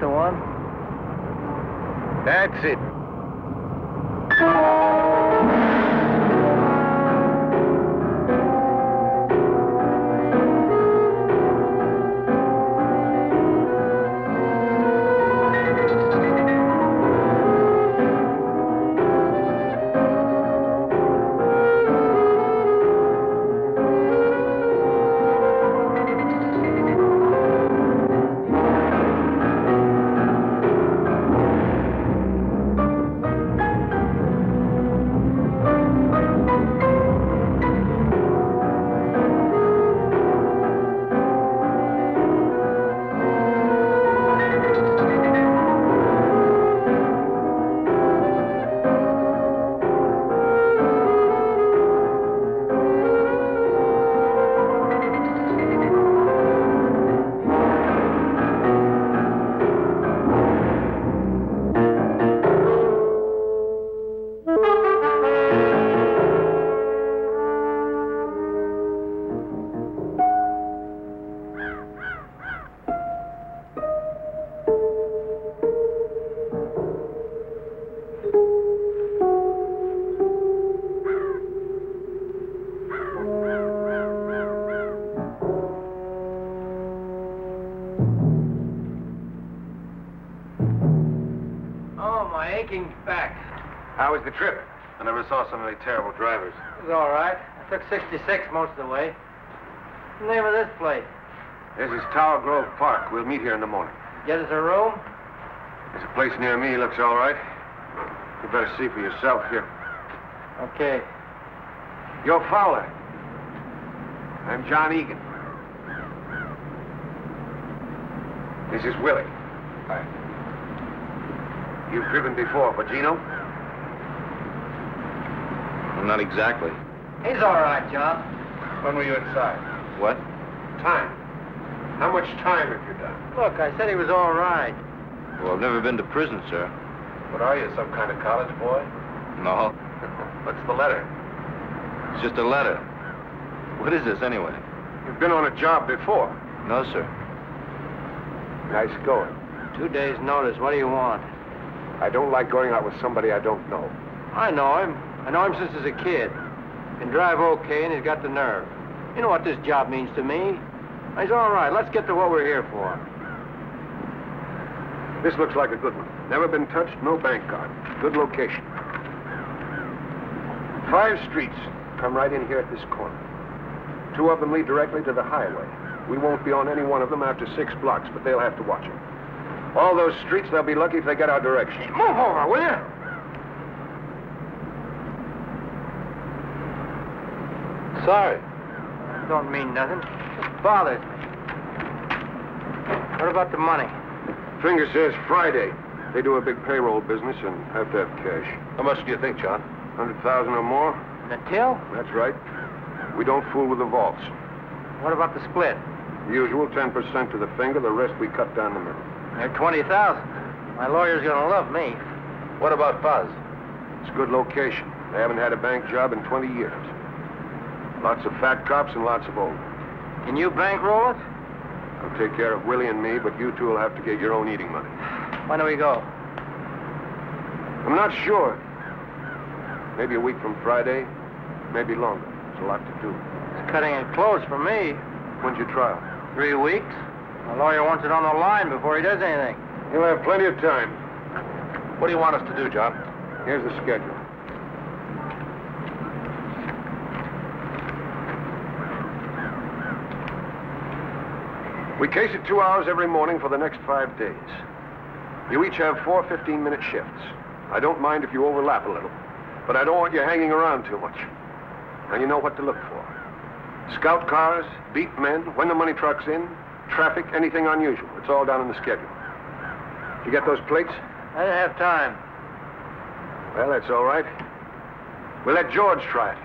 the one? That's it. Back. How was the trip? I never saw so many terrible drivers. It was all right. I took 66 most of the way. What's the name of this place? This is Tower Grove Park. We'll meet here in the morning. Get us a room? There's a place near me. Looks all right. You better see for yourself here. Okay. You're Fowler. I'm John Egan. This is Willie. Hi. You've driven before, but Gino? Not exactly. He's all right, John. When were you inside? What? Time. How much time have you done? Look, I said he was all right. Well, I've never been to prison, sir. What are you, some kind of college boy? No. What's the letter? It's just a letter. What is this, anyway? You've been on a job before. No, sir. Nice going. 2 days' notice. What do you want? I don't like going out with somebody I don't know. I know him. I know him since he's a kid. Can drive okay, and he's got the nerve. You know what this job means to me. He's all right. Let's get to what we're here for. This looks like a good one. Never been touched, no bank card. Good location. 5 streets come right in here at this corner. 2 of them lead directly to the highway. We won't be on any one of them after 6 blocks, but they'll have to watch it. All those streets, they'll be lucky if they get our direction. Move over, will you? Sorry. Don't mean nothing. Just bothers me. What about the money? Finger says Friday. They do a big payroll business and have to have cash. How much do you think, John? 100,000 or more? The till? That's right. We don't fool with the vaults. What about the split? Usual 10% to the finger, the rest we cut down the middle. They're 20,000. My lawyer's gonna love me. What about Fuzz? It's a good location. They haven't had a bank job in 20 years. Lots of fat cops and lots of old. Can you bankroll it? I'll take care of Willie and me, but you two will have to get your own eating money. When do we go? I'm not sure. Maybe a week from Friday, maybe longer. There's a lot to do. It's cutting it close for me. When's your trial? 3 weeks. My lawyer wants it on the line before he does anything. You'll have plenty of time. What do you want us to do, John? Here's the schedule. We case it 2 hours every morning for the next 5 days. You each have 4 15-minute shifts. I don't mind if you overlap a little, but I don't want you hanging around too much. Now you know what to look for. Scout cars, beat men, when the money truck's in, traffic, anything unusual. It's all down in the schedule. Did you get those plates? I didn't have time. Well, that's all right. We'll let George try it.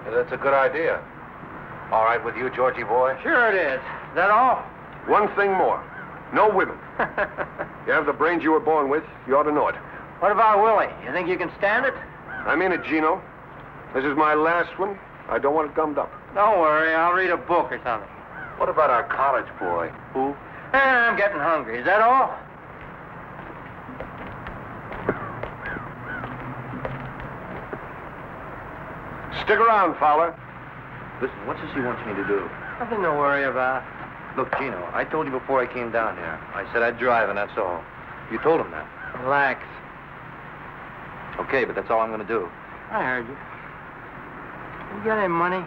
Yeah, that's a good idea. All right with you, Georgie boy? Sure it is. Is that all? One thing more. No women. You have the brains you were born with. You ought to know it. What about Willie? You think you can stand it? I'm in it, Gino. This is my last one. I don't want it gummed up. Don't worry. I'll read a book or something. What about our college boy? Who? I'm getting hungry. Is that all? Stick around, Fowler. Listen, what's this he wants me to do? Nothing to worry about. Look, Gino, I told you before I came down here. I said I'd drive, and that's all. You told him that. Relax. Okay, but that's all I'm going to do. I heard you. You got any money?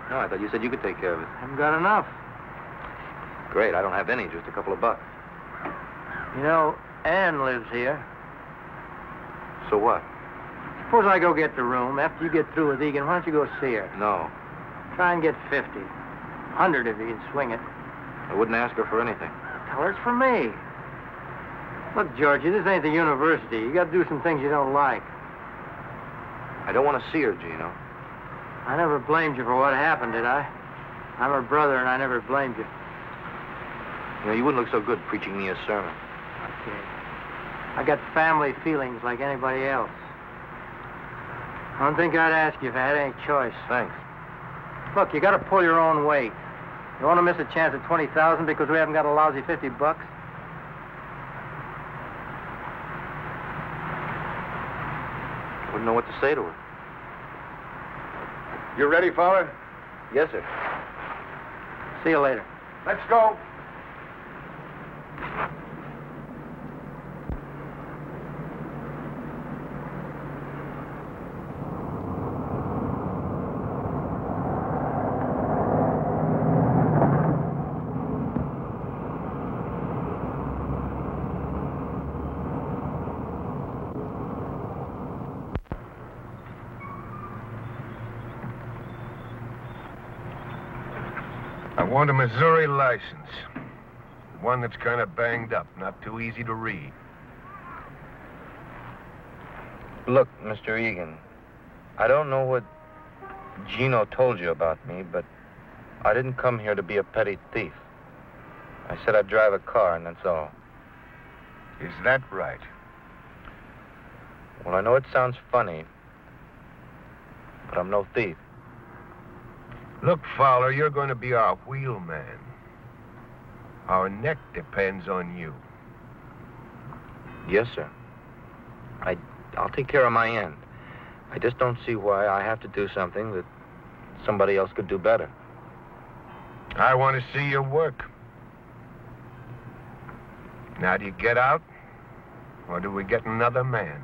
No, I thought you said you could take care of it. Haven't got enough. Great, I don't have any, just a couple of bucks. You know, Ann lives here. So what? Suppose I go get the room. After you get through with Egan, why don't you go see her? No, Try and get 50. 100 if you can swing it. I wouldn't ask her for anything. Tell her it's for me. Look, Georgie, this ain't the university. You got to do some things you don't like. I don't want to see her, Gino. I never blamed you for what happened, did I? I'm her brother, and I never blamed you. You know, you wouldn't look so good preaching me a sermon. Okay. I got family feelings like anybody else. I don't think I'd ask you if I had any choice. Thanks. Look, you got to pull your own weight. You want to miss a chance at 20,000 because we haven't got a lousy 50 bucks? I wouldn't know what to say to her. You ready, Fowler? Yes, sir. See you later. Let's go. I want a Missouri license. One that's kind of banged up, not too easy to read. Look, Mr. Egan, I don't know what Gino told you about me, but I didn't come here to be a petty thief. I said I'd drive a car, and that's all. Is that right? Well, I know it sounds funny, but I'm no thief. Look, Fowler, you're going to be our wheelman. Our neck depends on you. Yes, sir. I'll take care of my end. I just don't see why I have to do something that somebody else could do better. I want to see your work. Now, do you get out, or do we get another man?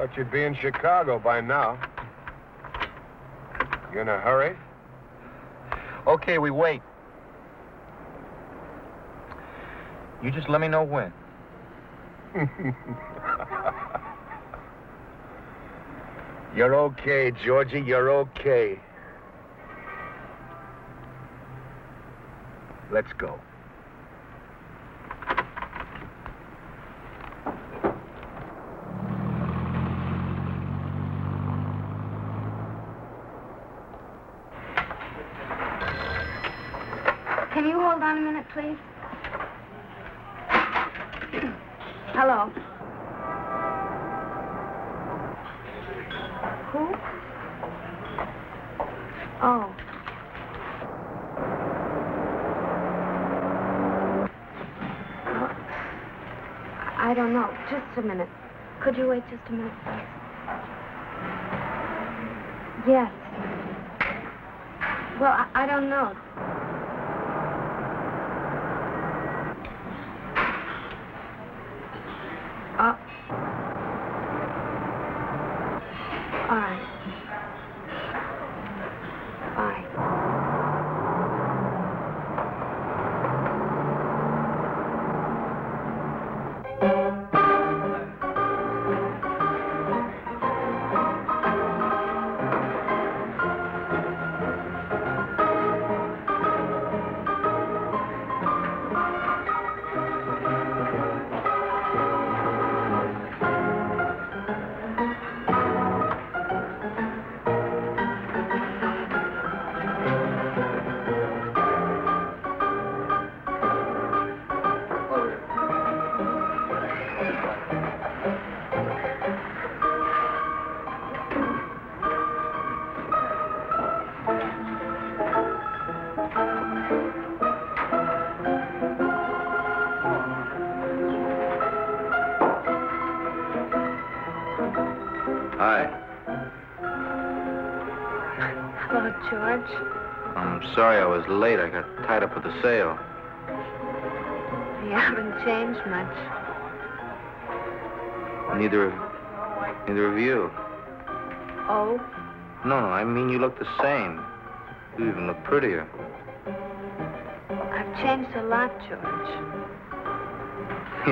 Thought you'd be in Chicago by now. You in a hurry? Okay, we wait. You just let me know when. You're okay, Georgie. You're okay. Let's go. Can you hold on a minute, please? Hello. Who? Oh. Well, I don't know. Just a minute. Could you wait just a minute, please? Yes. Well, I don't know. All right. Bye. Hi. Hello, George. I'm sorry I was late. I got tied up with the sale. You haven't changed much. Neither of you. Oh? No, I mean you look the same. You even look prettier. I've changed a lot, George.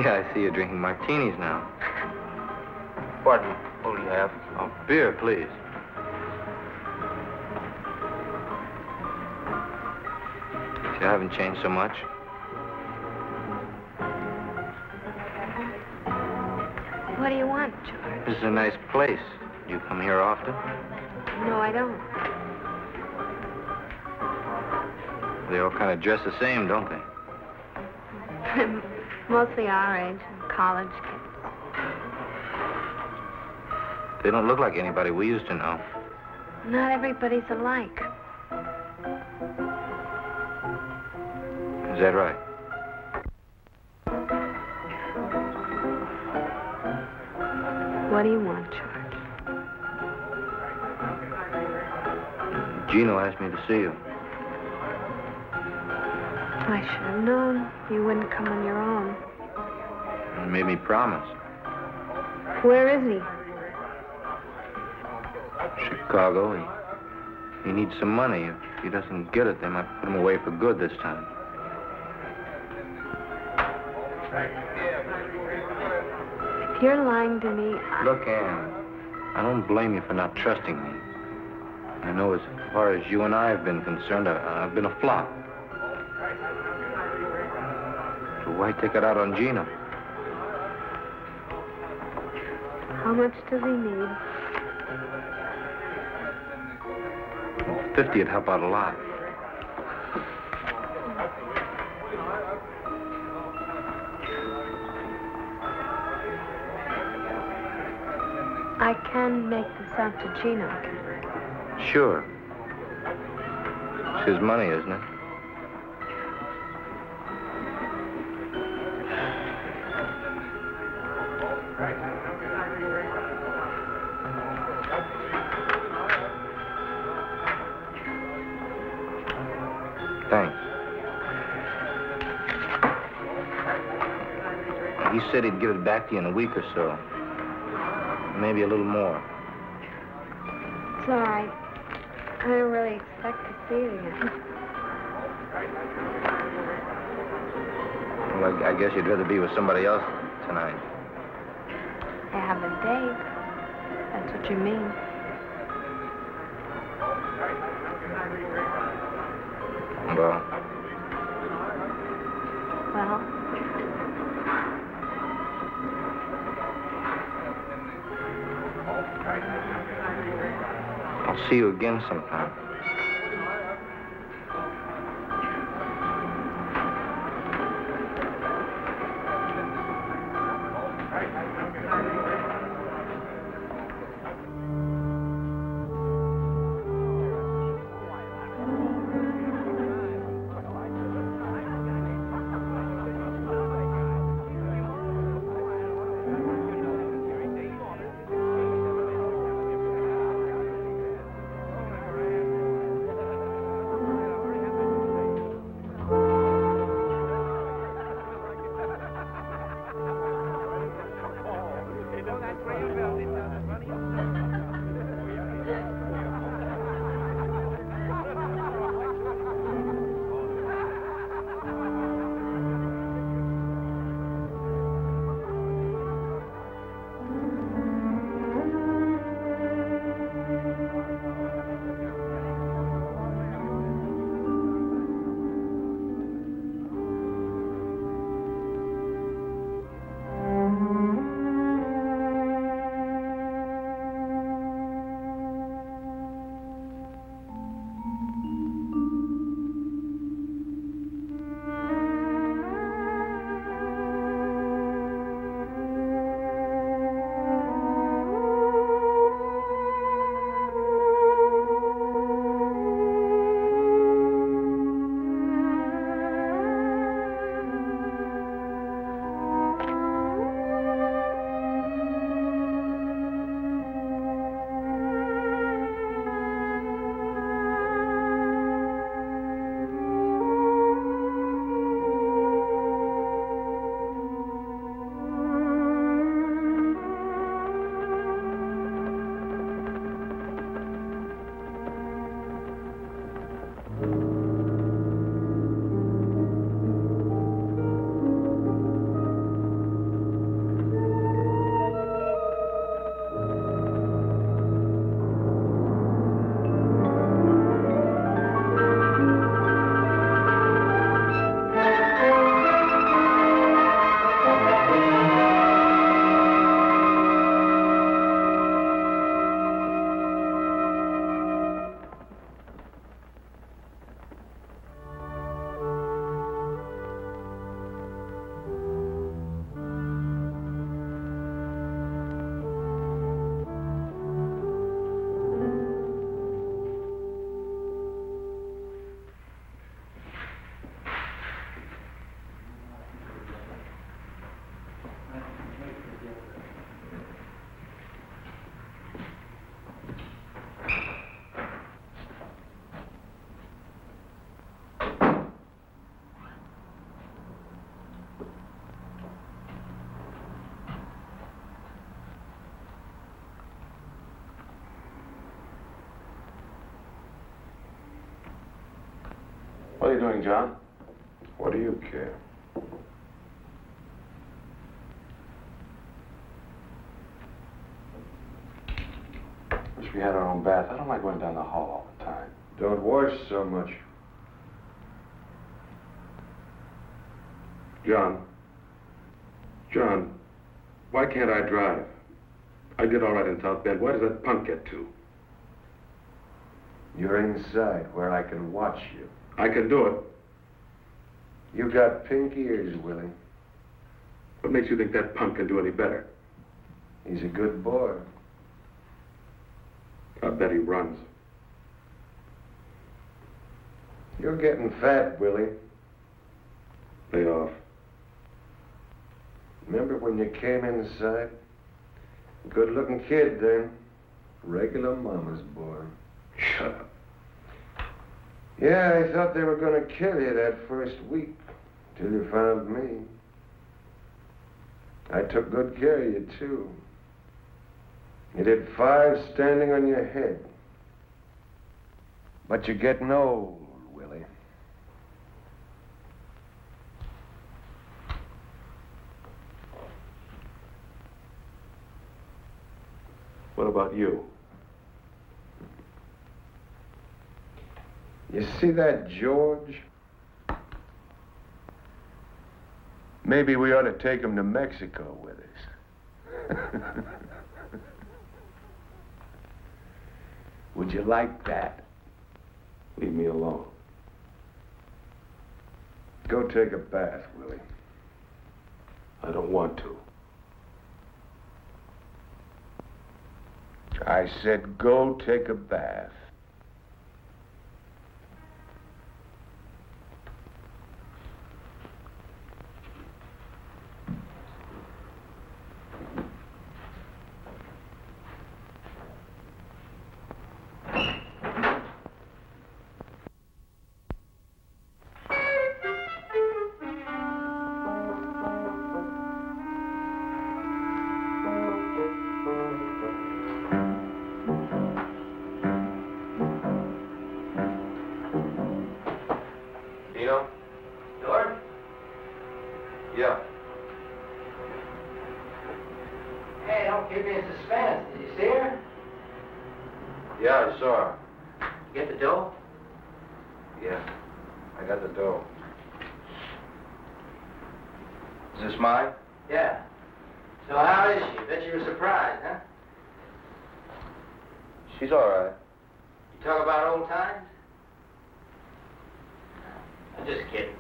Yeah, I see you're drinking martinis now. Pardon me. What do you have? Oh, beer, please. You haven't changed so much. What do you want, George? This is a nice place. Do you come here often? No, I don't. They all kind of dress the same, don't they? Mostly our age, college kids. They don't look like anybody we used to know. Not everybody's alike. Is that right? What do you want, George? Gino asked me to see you. I should have known you wouldn't come on your own. He made me promise. Where is he? Chicago. He needs some money. If he doesn't get it, they might put him away for good this time. If you're lying to me, Look, Ann, I don't blame you for not trusting me. I know as far as you and I have been concerned, I've been a flop. So why take it out on Gino? how much does he need? 50 would help out a lot. I can make this out to Gino. Sure. It's his money, isn't it? Thanks. He said he'd give it back to you in a week or so. maybe a little more. It's all right. I didn't really expect to see it again. Well, I guess you'd rather be with somebody else tonight. I have a date. That's what you mean. Well, Well, I'll see you again sometime. What are you doing, John? What do you care? Wish we had our own bath. I don't like going down the hall all the time. Don't wash so much. John, why can't I drive? I did all right in South Bend. Why does that punk get to? You're inside where I can watch you. I can do it. You got pink ears, Willie. What makes you think that punk can do any better? He's a good boy. I bet he runs. You're getting fat, Willie. Lay off. Remember when you came inside? Good-looking kid then. Regular mama's boy. Shut up. Yeah, I thought they were going to kill you that first week, till you found me. I took good care of you, too. You did 5 standing on your head. But you're getting old, Willie. What about you? You see that George? Maybe we ought to take him to Mexico with us. Would you like that? Leave me alone. Go take a bath, Willie. I don't want to. I said go take a bath. George? Yeah. Hey, don't keep me in suspense. Did you see her? Yeah, I saw her. You get the dough? Yeah, I got the dough. Is this mine? Yeah. So how is she? Bet you were surprised, huh? She's all right. You talk about old times? I'm just kidding.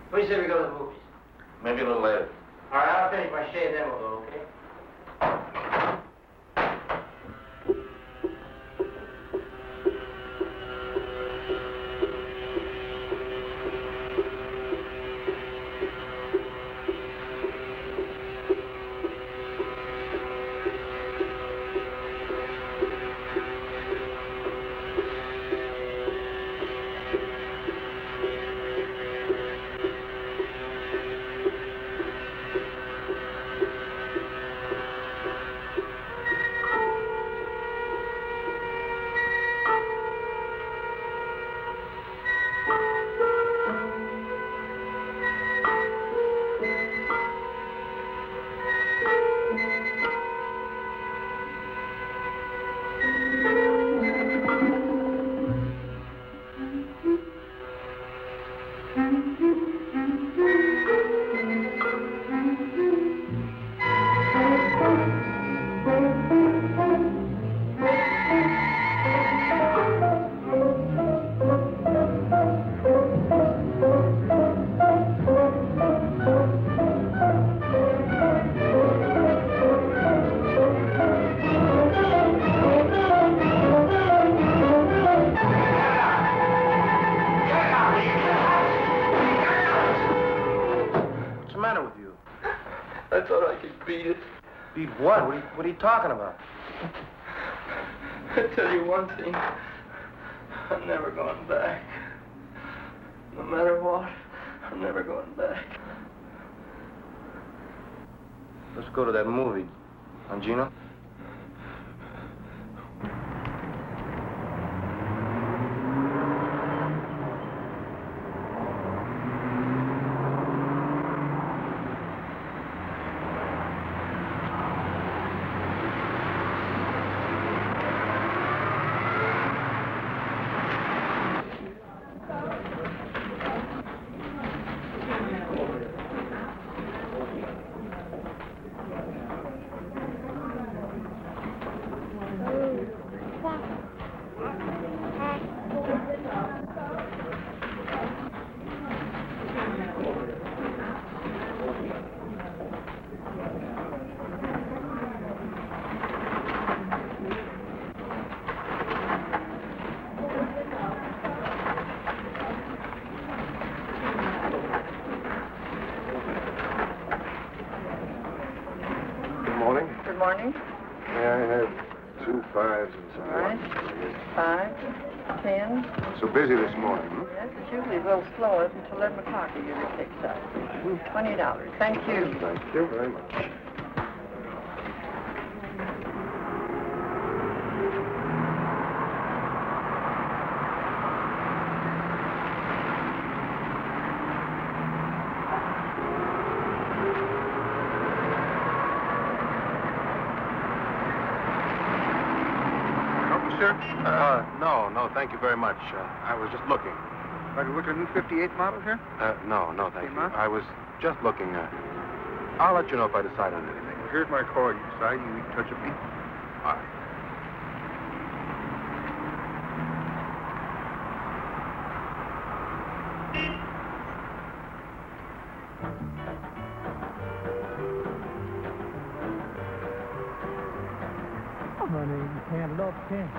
What do you say we go to the movies? Maybe a little later. All right, I'll finish my shave, then we'll go, okay? I thought I could beat it. Beat what? What are you talking about? I tell you one thing. I'm never going back. No matter what, I'm never going back. Let's go to that movie. Huh, Gino? Good morning. May I have 2 5s and some All right. 5, 10. So busy this morning, huh? Yes, it's usually a little slower until 11 o'clock it usually picks up. $20. Thank you. Thank you very much. sir? No, thank you very much. I was just looking. Like to look at a new 58 model here? No, thank you. Huh? I was just looking. I'll let you know if I decide on anything. Here's my card. You decide you touch a beat. All right. Honey, you can't love 10.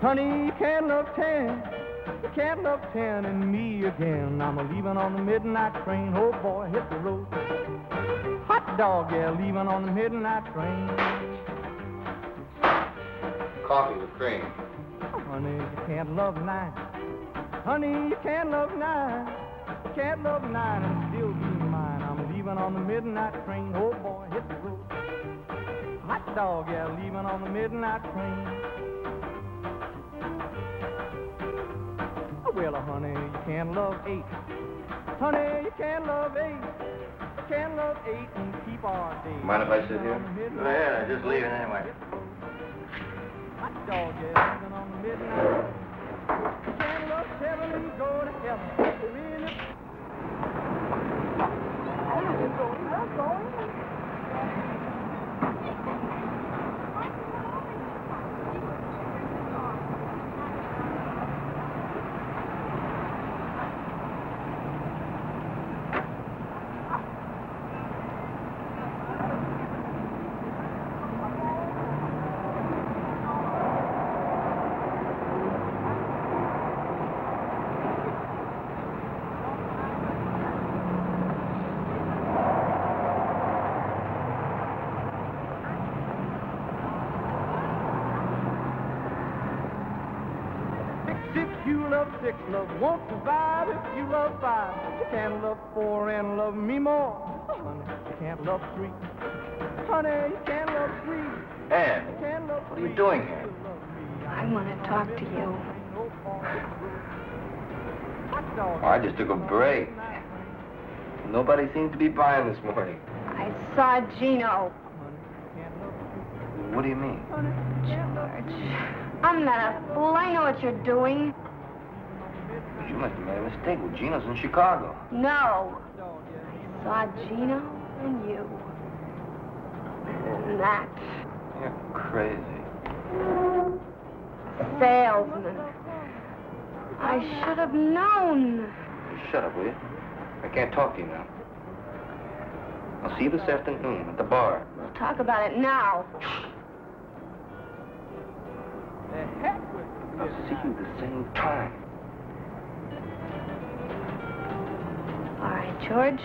Honey, you can't love 10. You can't love 10 and me again. I'm a-leaving on the midnight train. Oh, boy, hit the road. Hot dog, yeah, leaving on the midnight train. Coffee with cream. Oh, honey, you can't love 9. Honey, you can't love 9. You can't love 9 and still be mine. I'm leaving on the midnight train. Oh, boy, hit the road. Hot dog, yeah, leaving on the midnight train. Well, honey, you can't love 8. Honey, you can't love 8. You can't love 8 and keep our day. Mind if I sit here? Go ahead, I'm just leaving anyway. Hot dog, yeah, leaving on the midnight train. You can't love 7 and go to heaven. Really? Six love won't survive if you love 5. You can't love 4 and love me more. Honey, you can't love 3. Honey, you can't love 3. Ann, You can't love what are you 3. doing here? I want to talk to you. Oh, I just took a break. Nobody seems to be buying this morning. I saw Gino. What do you mean? George, I'm not a fool. I know what you're doing. You must have made a mistake. Well, Gino's in Chicago. No. I saw Gino and you. And that. You're crazy. Salesman. I should have known. Shut up, will you? I can't talk to you now. I'll see you this afternoon at the bar. We'll talk about it now. The heck with you. I'll see you the same time. All right, George.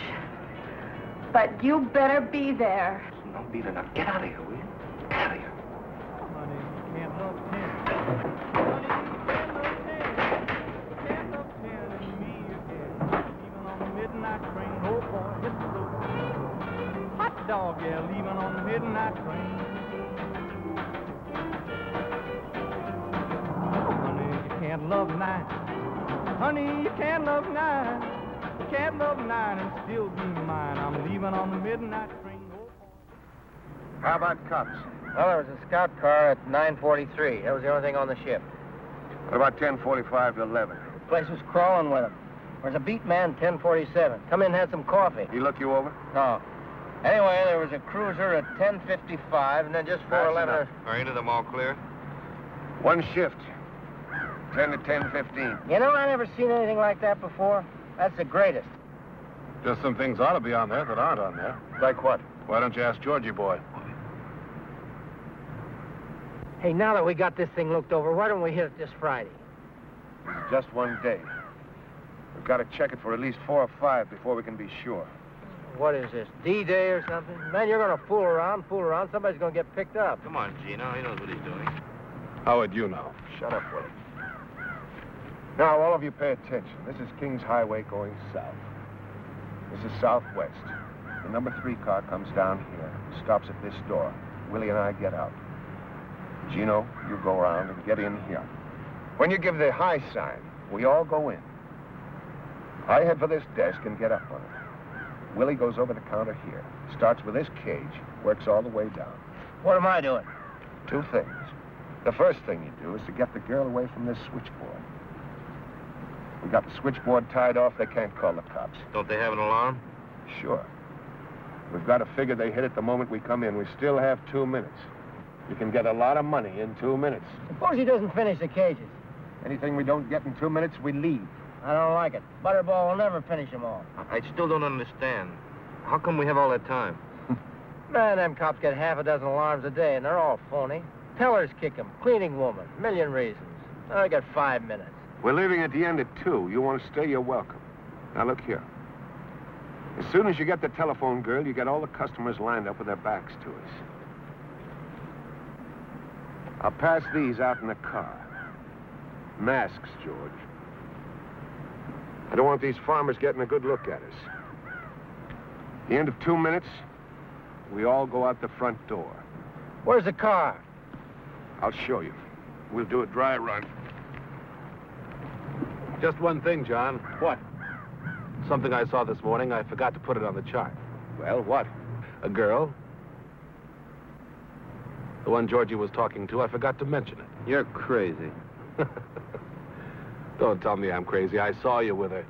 But you better be there. No, beat it. Now get out of here, will you? Get out of here. Honey, you can't love 10. Honey, you can't love 10. You can't love 10 and me again. Leaving on the midnight train. Oh, boy, hit the road. Hot dog, yeah, leaving on the midnight train. Oh, honey, you can't love 9. Honey, you can't love 9. You can't love 9 and still be mine. I'm leaving on the midnight train. Oh, boy. How about cops? Well, there was a scout car at 9:43. That was the only thing on the ship. What about 10:45 to 11? The place was crawling with them. There was a beat man, 10:47. Come in and had some coffee. He look you over? No. Anyway, there was a cruiser at 10:55, and then just 4:11. Are any of them all clear? One shift. 10 to 10:15. You know, I never seen anything like that before. That's the greatest. Just some things ought to be on there that aren't on there. Like what? Why don't you ask Georgie boy? Hey, now that we got this thing looked over, why don't we hit it this Friday? It's just one day. We've got to check it for at least 4 or 5 before we can be sure. What is this, D-Day or something? Man, you're going to fool around. Somebody's going to get picked up. Come on, Gino. He knows what he's doing. How would you know? Shut up, Willie. Now, all of you pay attention. This is Kings Highway going south. This is southwest. The number 3 car comes down here, stops at this door. Willie and I get out. Gino, you go around and get in here. When you give the high sign, we all go in. I head for this desk and get up on it. Willie goes over the counter here, starts with this cage, works all the way down. What am I doing? 2 things. The first thing you do is to get the girl away from this switchboard. We got the switchboard tied off, they can't call the cops. Don't they have an alarm? Sure. We've got to figure they hit it the moment we come in. We still have 2 minutes. You can get a lot of money in 2 minutes. Suppose he doesn't finish the cages. Anything we don't get in 2 minutes, we leave. I don't like it. Butterball will never finish them all. I still don't understand. How come we have all that time? Man, them cops get half a dozen alarms a day, and they're all phony. Tellers kick 'em, cleaning woman, million reasons. I got 5 minutes. We're leaving at the end at 2. You want to stay, you're welcome. Now, look here. As soon as you get the telephone girl, you get all the customers lined up with their backs to us. I'll pass these out in the car. Masks, George. I don't want these farmers getting a good look at us. At the end of 2 minutes, we all go out the front door. Where's the car? I'll show you. We'll do a dry run. Just one thing, John. What? Something I saw this morning. I forgot to put it on the chart. Well, what? A girl. The one Georgie was talking to. I forgot to mention it. You're crazy. Don't tell me I'm crazy. I saw you with her.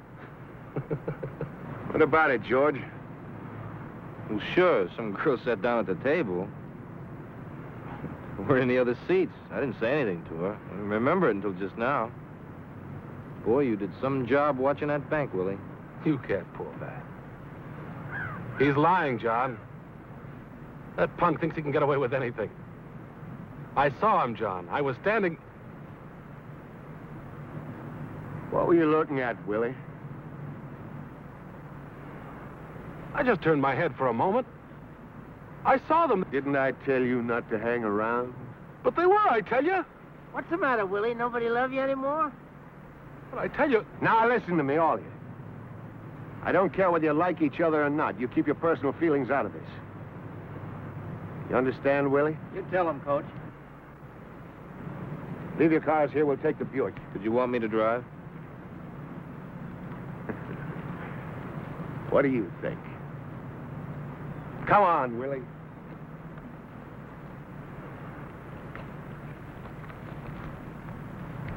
What about it, George? Well, sure, some girl sat down at the table. We're in the other seats. I didn't say anything to her. I didn't remember it until just now. Boy, you did some job watching that bank, Willie. You can't pull that. He's lying, John. That punk thinks he can get away with anything. I saw him, John. I was standing... What were you looking at, Willie? I just turned my head for a moment. I saw them. Didn't I tell you not to hang around? But they were, I tell you. What's the matter, Willie? Nobody love you anymore? But I tell you... Now, listen to me, all of you. I don't care whether you like each other or not. You keep your personal feelings out of this. You understand, Willie? You tell him, Coach. Leave your cars here. We'll take the Buick. Did you want me to drive? What do you think? Come on, Willie.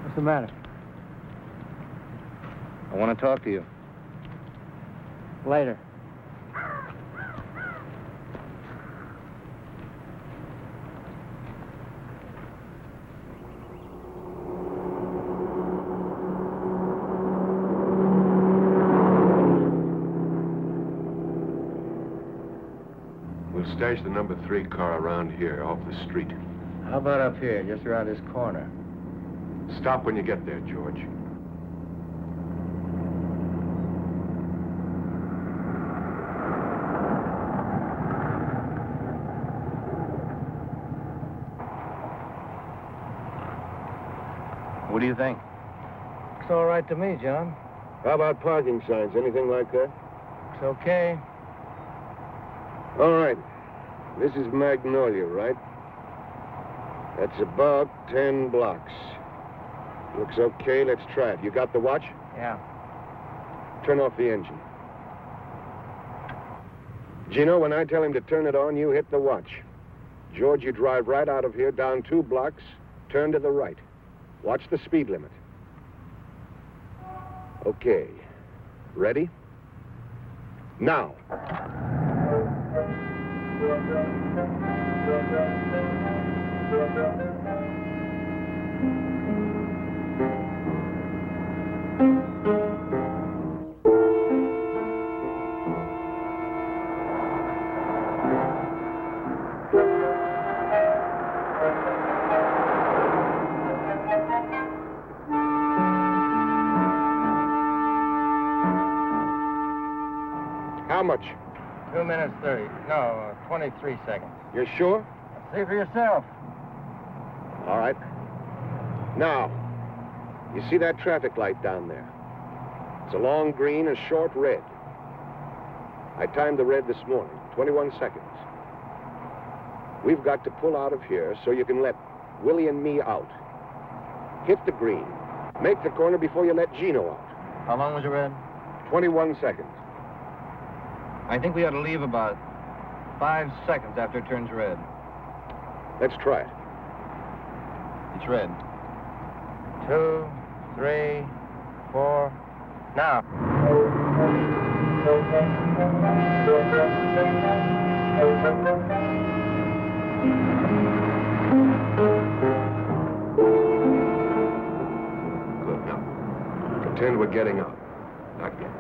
What's the matter? I want to talk to you. Later. We'll stash the number 3 car around here, off the street. How about up here, just around this corner? Stop when you get there, George. What do you think? It's all right to me, John. How about parking signs? Anything like that? It's okay. All right. This is Magnolia, right? That's about 10 blocks. Looks okay. Let's try it. You got the watch? Yeah. Turn off the engine. Gino, when I tell him to turn it on, you hit the watch. George, you drive right out of here, down 2 blocks, turn to the right. Watch the speed limit. Okay. Ready? Now. How much? 2 minutes 30. No, 23 seconds. You're sure? See for yourself. All right. Now, you see that traffic light down there? It's a long green and short red. I timed the red this morning, 21 seconds. We've got to pull out of here so you can let Willie and me out. Hit the green. Make the corner before you let Gino out. How long was it red? 21 seconds. I think we ought to leave about 5 seconds after it turns red. Let's try it. It's red. 2, 3, 4. Now. Good. Now, pretend we're getting out. Not yet.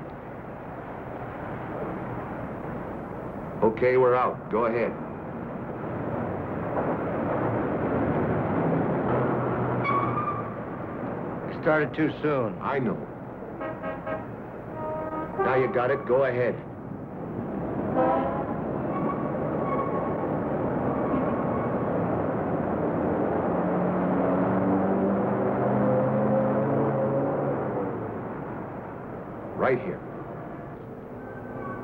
Okay, we're out. Go ahead. You started too soon. I know. Now you got it. Go ahead. Right here.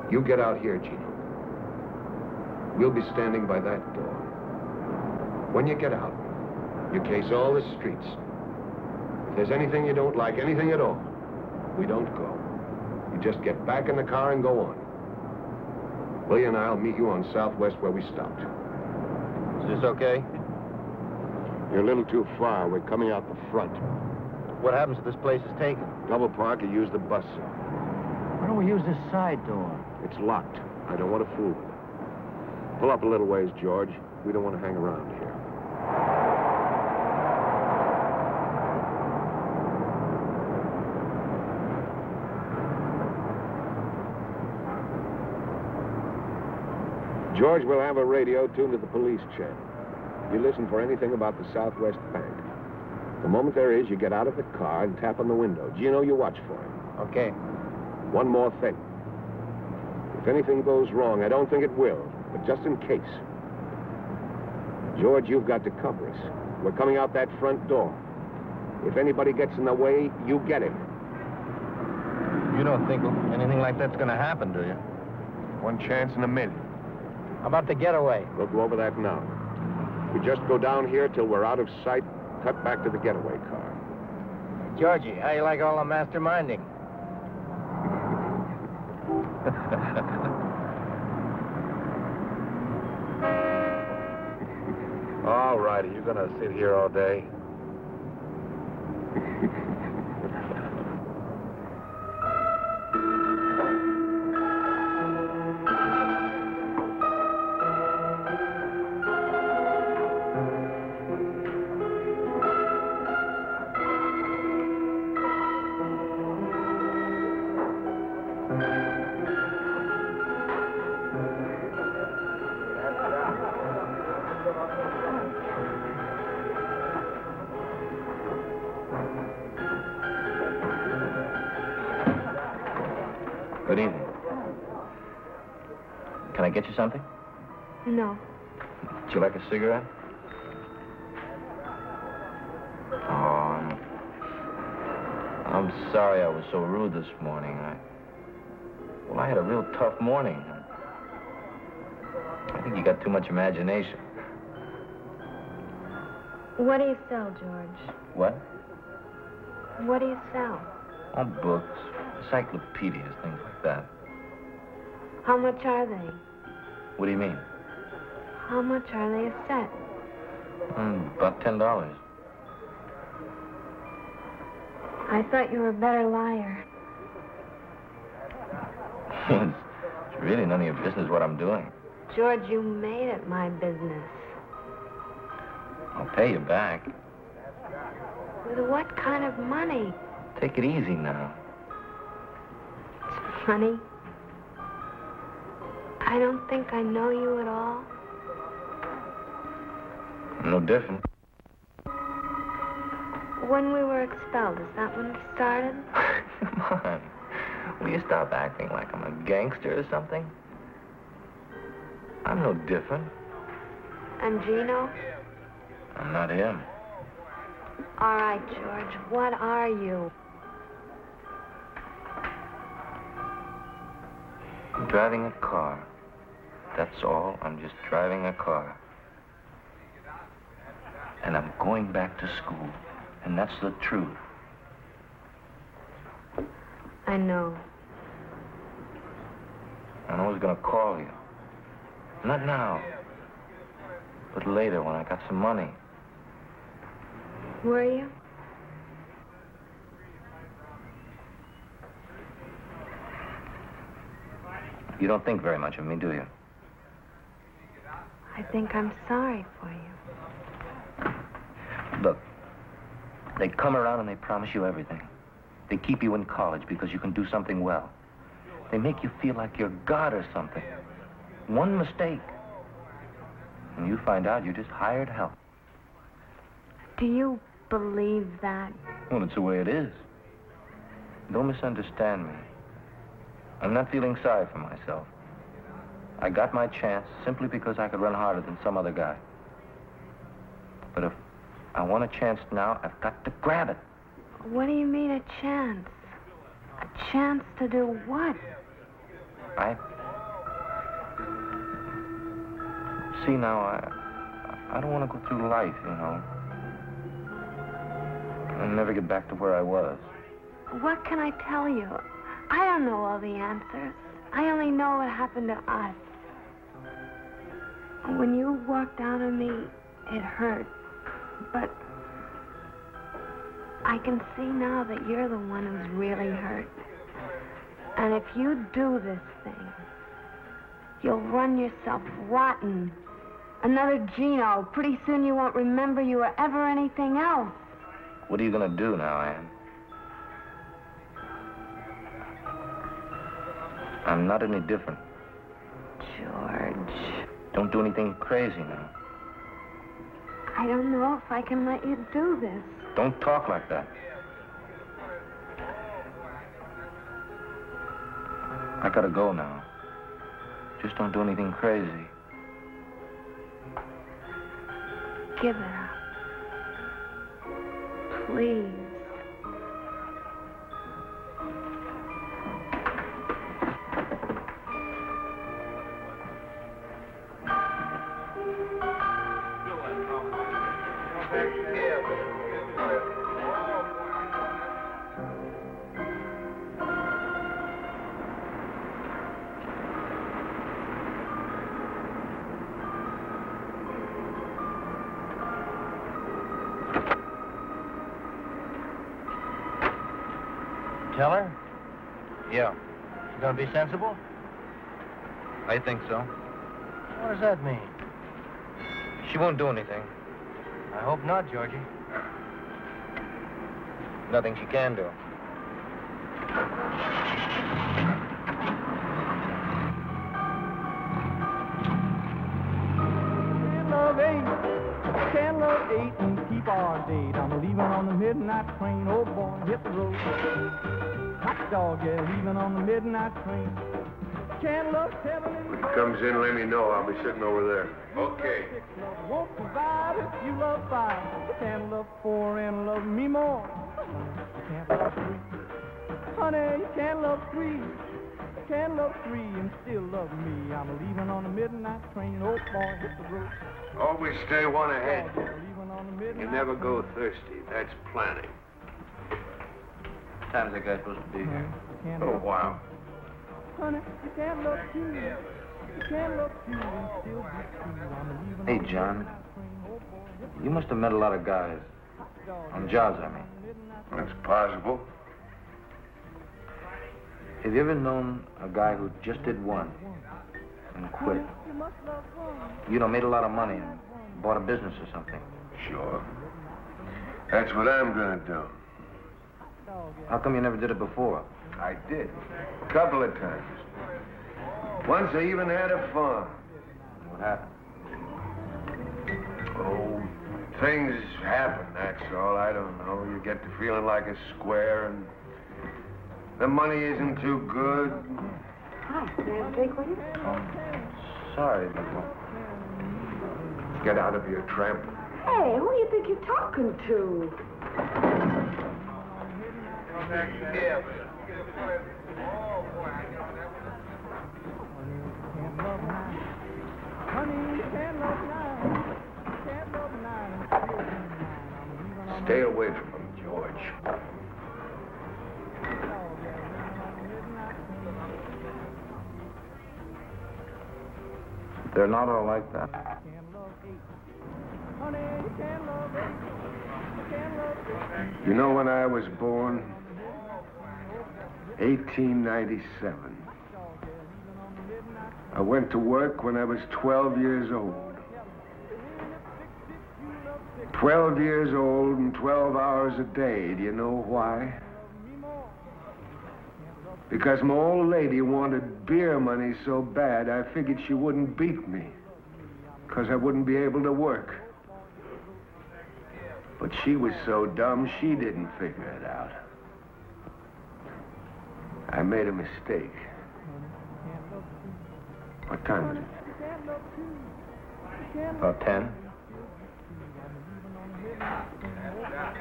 You get out here, Gino. We'll be standing by that door. When you get out, you case all the streets. If there's anything you don't like, anything at all, we don't go. You just get back in the car and go on. Willie and I'll meet you on Southwest where we stopped. Is this okay? You're a little too far. We're coming out the front. What happens if this place is taken? Double park or use the bus, sir. Why don't we use this side door? It's locked. I don't want to fool with it. Pull up a little ways, George. We don't want to hang around here. George will have a radio tuned to the police channel. You listen for anything about the Southwest Bank. The moment there is, you get out of the car and tap on the window. Gino, you watch for him. Okay. One more thing. If anything goes wrong, I don't think it will, but just in case. George, you've got to cover us. We're coming out that front door. If anybody gets in the way, you get him. You don't think anything like that's going to happen, do you? One chance in a million. How about the getaway? We'll go over that now. We just go down here till we're out of sight, cut back to the getaway car. Georgie, how you like all the masterminding? All right, are you going to sit here all day? Good evening. Can I get you something? No. Would you like a cigarette? Oh, I'm sorry I was so rude this morning. I had a real tough morning. I think you got too much imagination. What do you sell, George? What? What do you sell? Books, encyclopedias, things like that. How much are they? What do you mean? How much are they a set? About $10. I thought you were a better liar. It's really none of your business what I'm doing. George, you made it my business. I'll pay you back. With what kind of money? Take it easy now. It's funny. I don't think I know you at all. No different. When we were expelled, is that when it started? Come on. Will you stop acting like I'm a gangster or something? I'm no different. And Gino? I'm not him. All right, George, what are you? I'm driving a car. That's all. I'm just driving a car. And I'm going back to school. And that's the truth. I know. And I was gonna call you. Not now. But later when I got some money. Were you? You don't think very much of me, do you? I think I'm sorry for you. Look, they come around and they promise you everything. They keep you in college because you can do something well. They make you feel like you're God or something. One mistake, and you find out you're just hired help. Do you believe that? Well, it's the way it is. Don't misunderstand me. I'm not feeling sorry for myself. I got my chance simply because I could run harder than some other guy. But if I want a chance now, I've got to grab it. What do you mean a chance? A chance to do what? See, now, I don't want to go through life, you know, and never get back to where I was. What can I tell you? I don't know all the answers. I only know what happened to us. When you walked out on me, it hurt. But I can see now that you're the one who's really hurt. And if you do this thing, you'll run yourself rotten. Another Gino. Pretty soon you won't remember you were ever anything else. What are you going to do now, Ann? I'm not any different. George. Don't do anything crazy now. I don't know if I can let you do this. Don't talk like that. I gotta go now. Just don't do anything crazy. Give it up. Please. Tell her? Yeah, She's gonna be sensible? I think so. What does that mean? She won't do anything. I hope not, Georgie. Nothing she can do. Can't love eight and keep our date. I'm leaving on the midnight train. Oh boy, hit the road. Hot dog, yeah, leaving on the midnight train. Can't love seven and If he comes in, let me know. I'll be sitting over there. Okay. won't survive if you love five. Can't love four and love me more. Can't love three. Honey, you can't love three. Can't love three and still love me. I'm leaving on the midnight train. Oh boy, hit the road. Always stay one ahead. Leaving on the midnight You never go thirsty. That's planning. What time is that guy supposed to be here? Oh, wow. Honey, you can't love two. You can't love two and still be true. I'm leaving Hey, on the John. midnight train. Oh boy, You must have met a lot of guys. On jobs, I mean. That's possible. Have you ever known a guy who just did one and quit? You know, made a lot of money and bought a business or something. Sure. That's what I'm gonna do. How come you never did it before? I did. A couple of times. Once I even had a farm. What happened? Oh, things happen, that's all. I don't know. You get to feeling like a square and the money isn't too good. Hi, may I have a drink with you? Sorry, but... Get out of here, tramp. Hey, who do you think you're talking to? Stay away from him, George. They're not all like that. Honey, you can't love eight. You You know when I was born? 1897. I went to work when I was 12 years old. 12 years old and 12 hours a day. Do you know why? Because my old lady wanted beer money so bad, I figured she wouldn't beat me. Because I wouldn't be able to work. But she was so dumb, she didn't figure it out. I made a mistake. What time is it? About 10.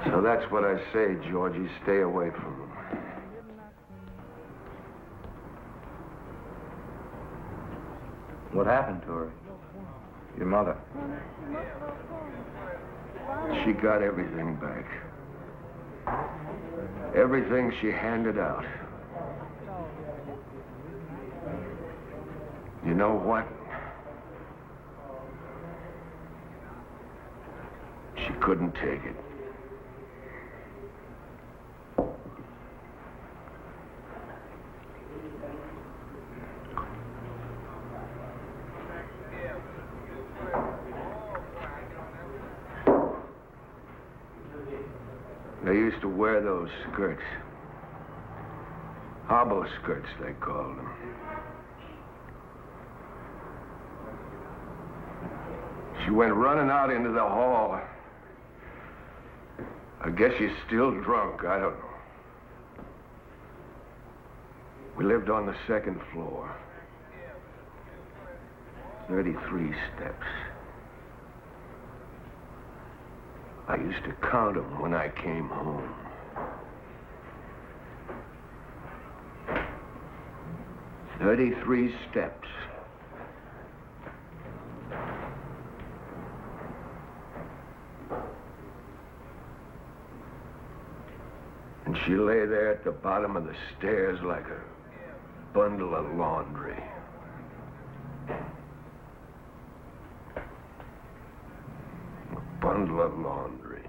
So that's what I say, Georgie. Stay away from them. What happened to her? Your mother? She got everything back. Everything she handed out. You know what? She couldn't take it. They used to wear those skirts. Hobo skirts, they called them. She went running out into the hall. I guess she's still drunk. I don't know. We lived on the second floor. 33 steps. I used to count them when I came home. "33 steps. And she lay there at the bottom of the stairs like a bundle of laundry. A bundle of laundry.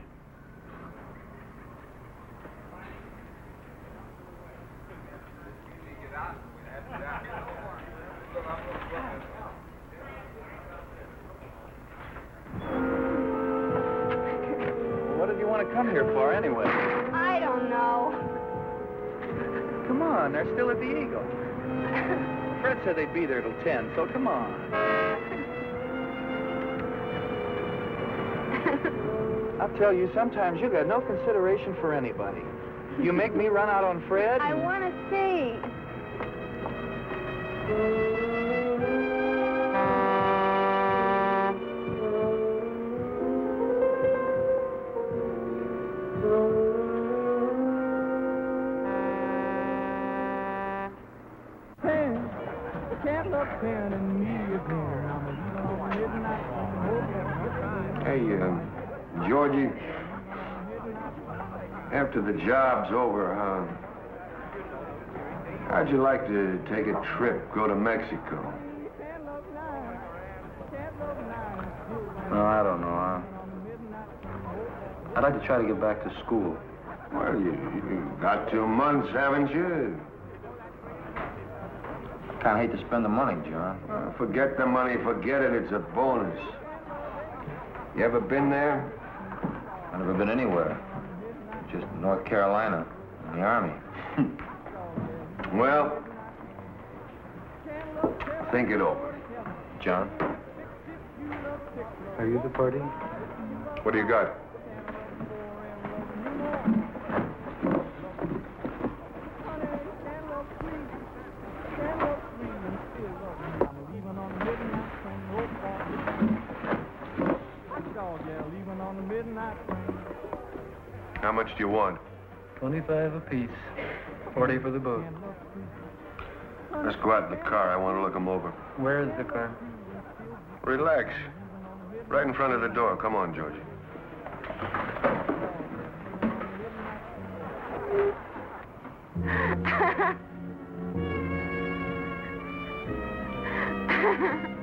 What did you want to come here for, anyway? I don't know. Come on, they're still at the Eagle. Fred said they'd be there till 10, so come on. I'll tell you, sometimes you got no consideration for anybody. You make me run out on Fred. I want to see. Hey, Georgie, after the job's over, how'd you like to take a trip, go to Mexico? No, I don't know. I'd like to try to get back to school. Well, you got 2 months, haven't you? I kind of hate to spend the money, John. Forget the money, forget it. It's a bonus. You ever been there? I've never been anywhere. Just North Carolina, in the Army. Well, think it over. John? Are you the party? What do you got? How much do you want? 25 apiece. 40 for the boat. Let's go out in the car. I want to look them over. Where is the car? Relax. Right in front of the door. Come on, Georgie.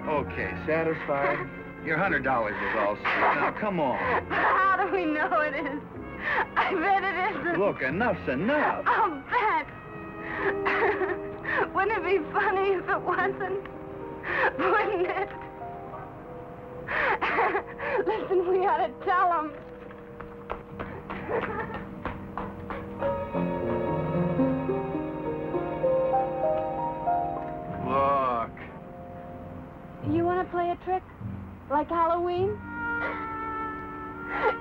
Okay, satisfied? Your $100 is all set. Now, come on. How do we know it is? I bet it isn't. Look, enough's enough. I'll bet. Wouldn't it be funny if it wasn't? Wouldn't it? Listen, we ought to tell him. Look. You want to play a trick? Like Halloween?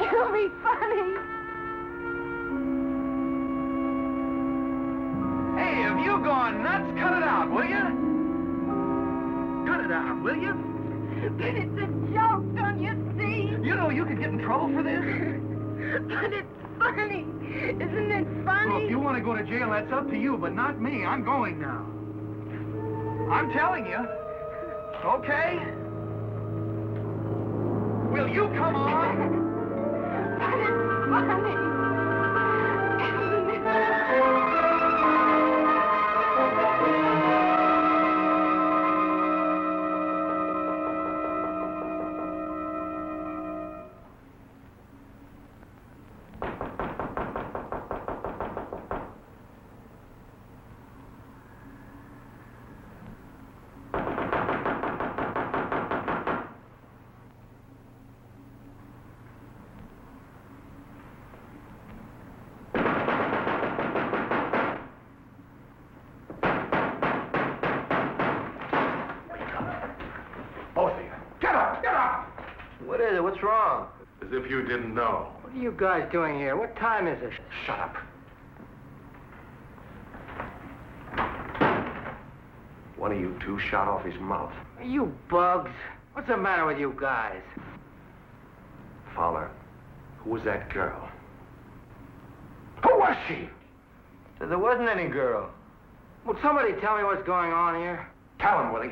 It'll be funny. Hey, have you gone nuts? Cut it out, will you? Cut it out, will you? But it's a joke, don't you see? You know you could get in trouble for this. But it's funny. Isn't it funny? Well, if you want to go to jail, that's up to you, but not me. I'm going now. I'm telling you. Okay? Will you come on? But it's funny. Isn't it? Both of you. Get up! Get up! What is it? What's wrong? As if you didn't know. What are you guys doing here? What time is it? Shut up. One of you two shot off his mouth. You bugs. What's the matter with you guys? Fowler, who was that girl? Who was she? There wasn't any girl. Will somebody tell me what's going on here? Tell him, Willie.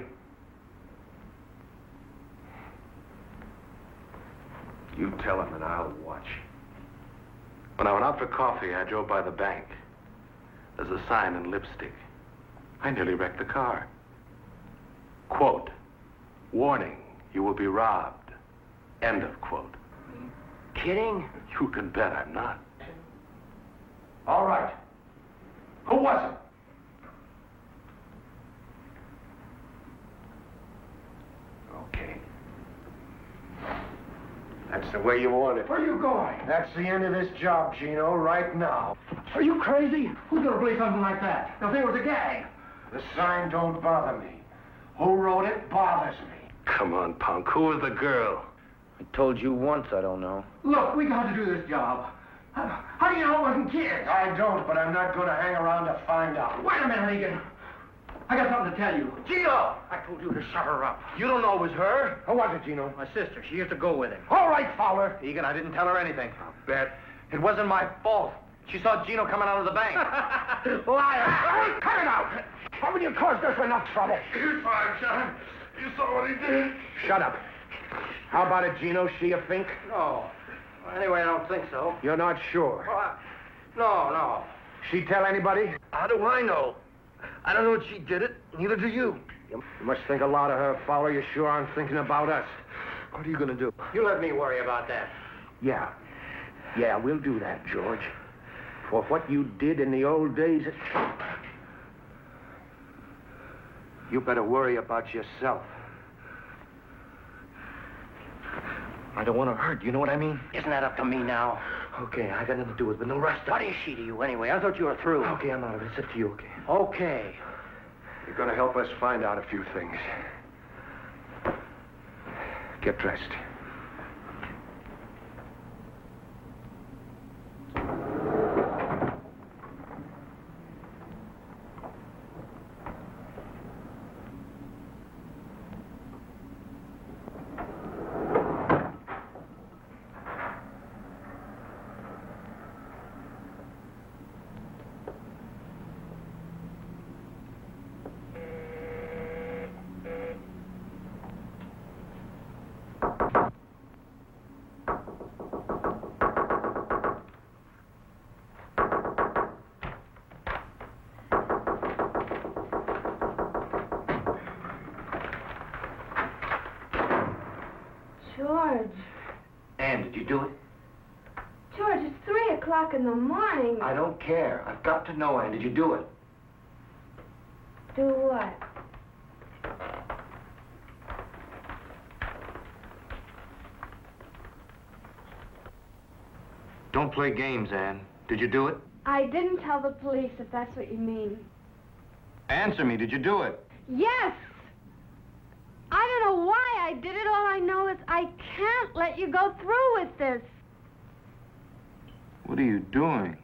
You tell him and I'll watch. When I went out for coffee, I drove by the bank. There's a sign in lipstick. I nearly wrecked the car. Quote, warning, you will be robbed. End of quote. Kidding? You can bet I'm not. All right. Who was it? Okay. That's the way you want it. Where are you going? That's the end of this job, Gino, right now. Are you crazy? Who's gonna believe something like that? They'll think it was a gag. The sign don't bother me. Who wrote it bothers me. Come on, punk. Who was the girl? I told you once I don't know. Look, we got to do this job. How do you know it wasn't kids? I don't, but I'm not going to hang around to find out. Wait a minute, Egan. I got something to tell you. Gino! I told you to shut her up. You don't know it was her? Who was it, Gino? My sister. She used to go with him. All right, Fowler. Egan, I didn't tell her anything. I'll bet. It wasn't my fault. She saw Gino coming out of the bank. Liar! Hey, cut it out! Haven't you caused us enough trouble? You're fine, John. You saw what he did. Shut up. How about it, Gino? She a fink? No. Anyway, I don't think so. You're not sure? Well, no. She tell anybody? How do I know? I don't know if she did it. Neither do you. You must think a lot of her, Fowler. You sure aren't thinking about us. What are you going to do? You let me worry about that. Yeah, we'll do that, George. For what you did in the old days, you better worry about yourself. I don't want to hurt. You know what I mean? Isn't that up to me now? Okay, I got nothing to do with it, but no rest. What is she to you anyway? I thought you were through. Okay, I'm out of it. It's up to you, okay? Okay. You're going to help us find out a few things. Get dressed. George. Ann, did you do it? George, it's 3 o'clock in the morning. I don't care. I've got to know, Ann. Did you do it? Do what? Don't play games, Ann. Did you do it? I didn't tell the police, if that's what you mean. Answer me. Did you do it? Yes! I don't know why I did it. All I know is I can't let you go through with this. What are you doing?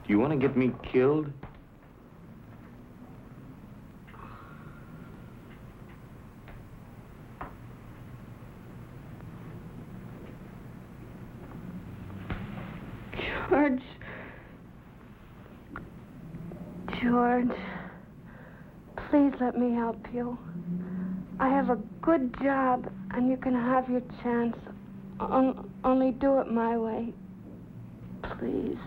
You want to get me killed? George. George. Please let me help you. I have a good job, and you can have your chance. Only do it my way. Please.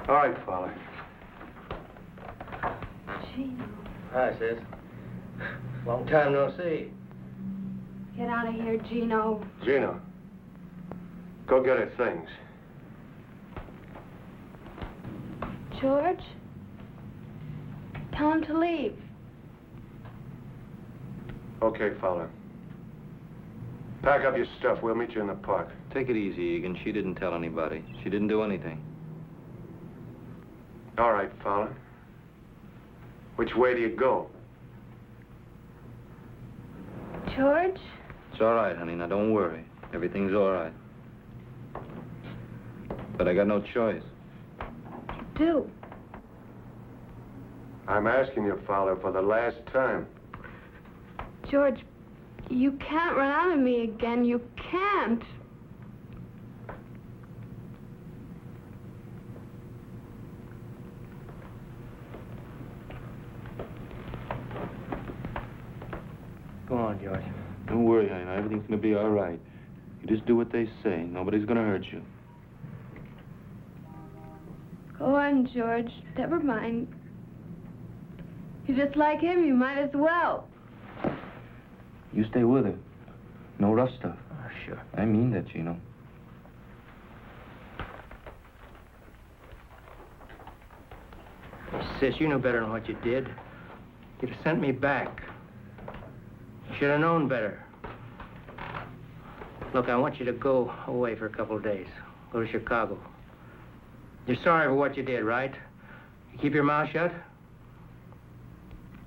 All right, Fowler. Gino. Hi, sis. Long time no see. Get out of here, Gino. Gino, go get her things. George? Tell him to leave. Okay, Fowler. Pack up your stuff. We'll meet you in the park. Take it easy, Egan. She didn't tell anybody. She didn't do anything. All right, Fowler. Which way do you go? George? It's all right, honey. Now, don't worry. Everything's all right. But I got no choice. Do. I'm asking you, Fowler, for the last time. George, you can't run out of me again. You can't. Go on, George. Don't worry, honey. Everything's gonna be all right. You just do what they say. Nobody's gonna hurt you. Go on, George. Never mind. You're just like him. You might as well. You stay with her. No rough stuff. Oh, sure. I mean that, you know. Sis, you knew better than what you did. You'd have sent me back. You should have known better. Look, I want you to go away for a couple of days. Go to Chicago. You're sorry for what you did, right? You keep your mouth shut?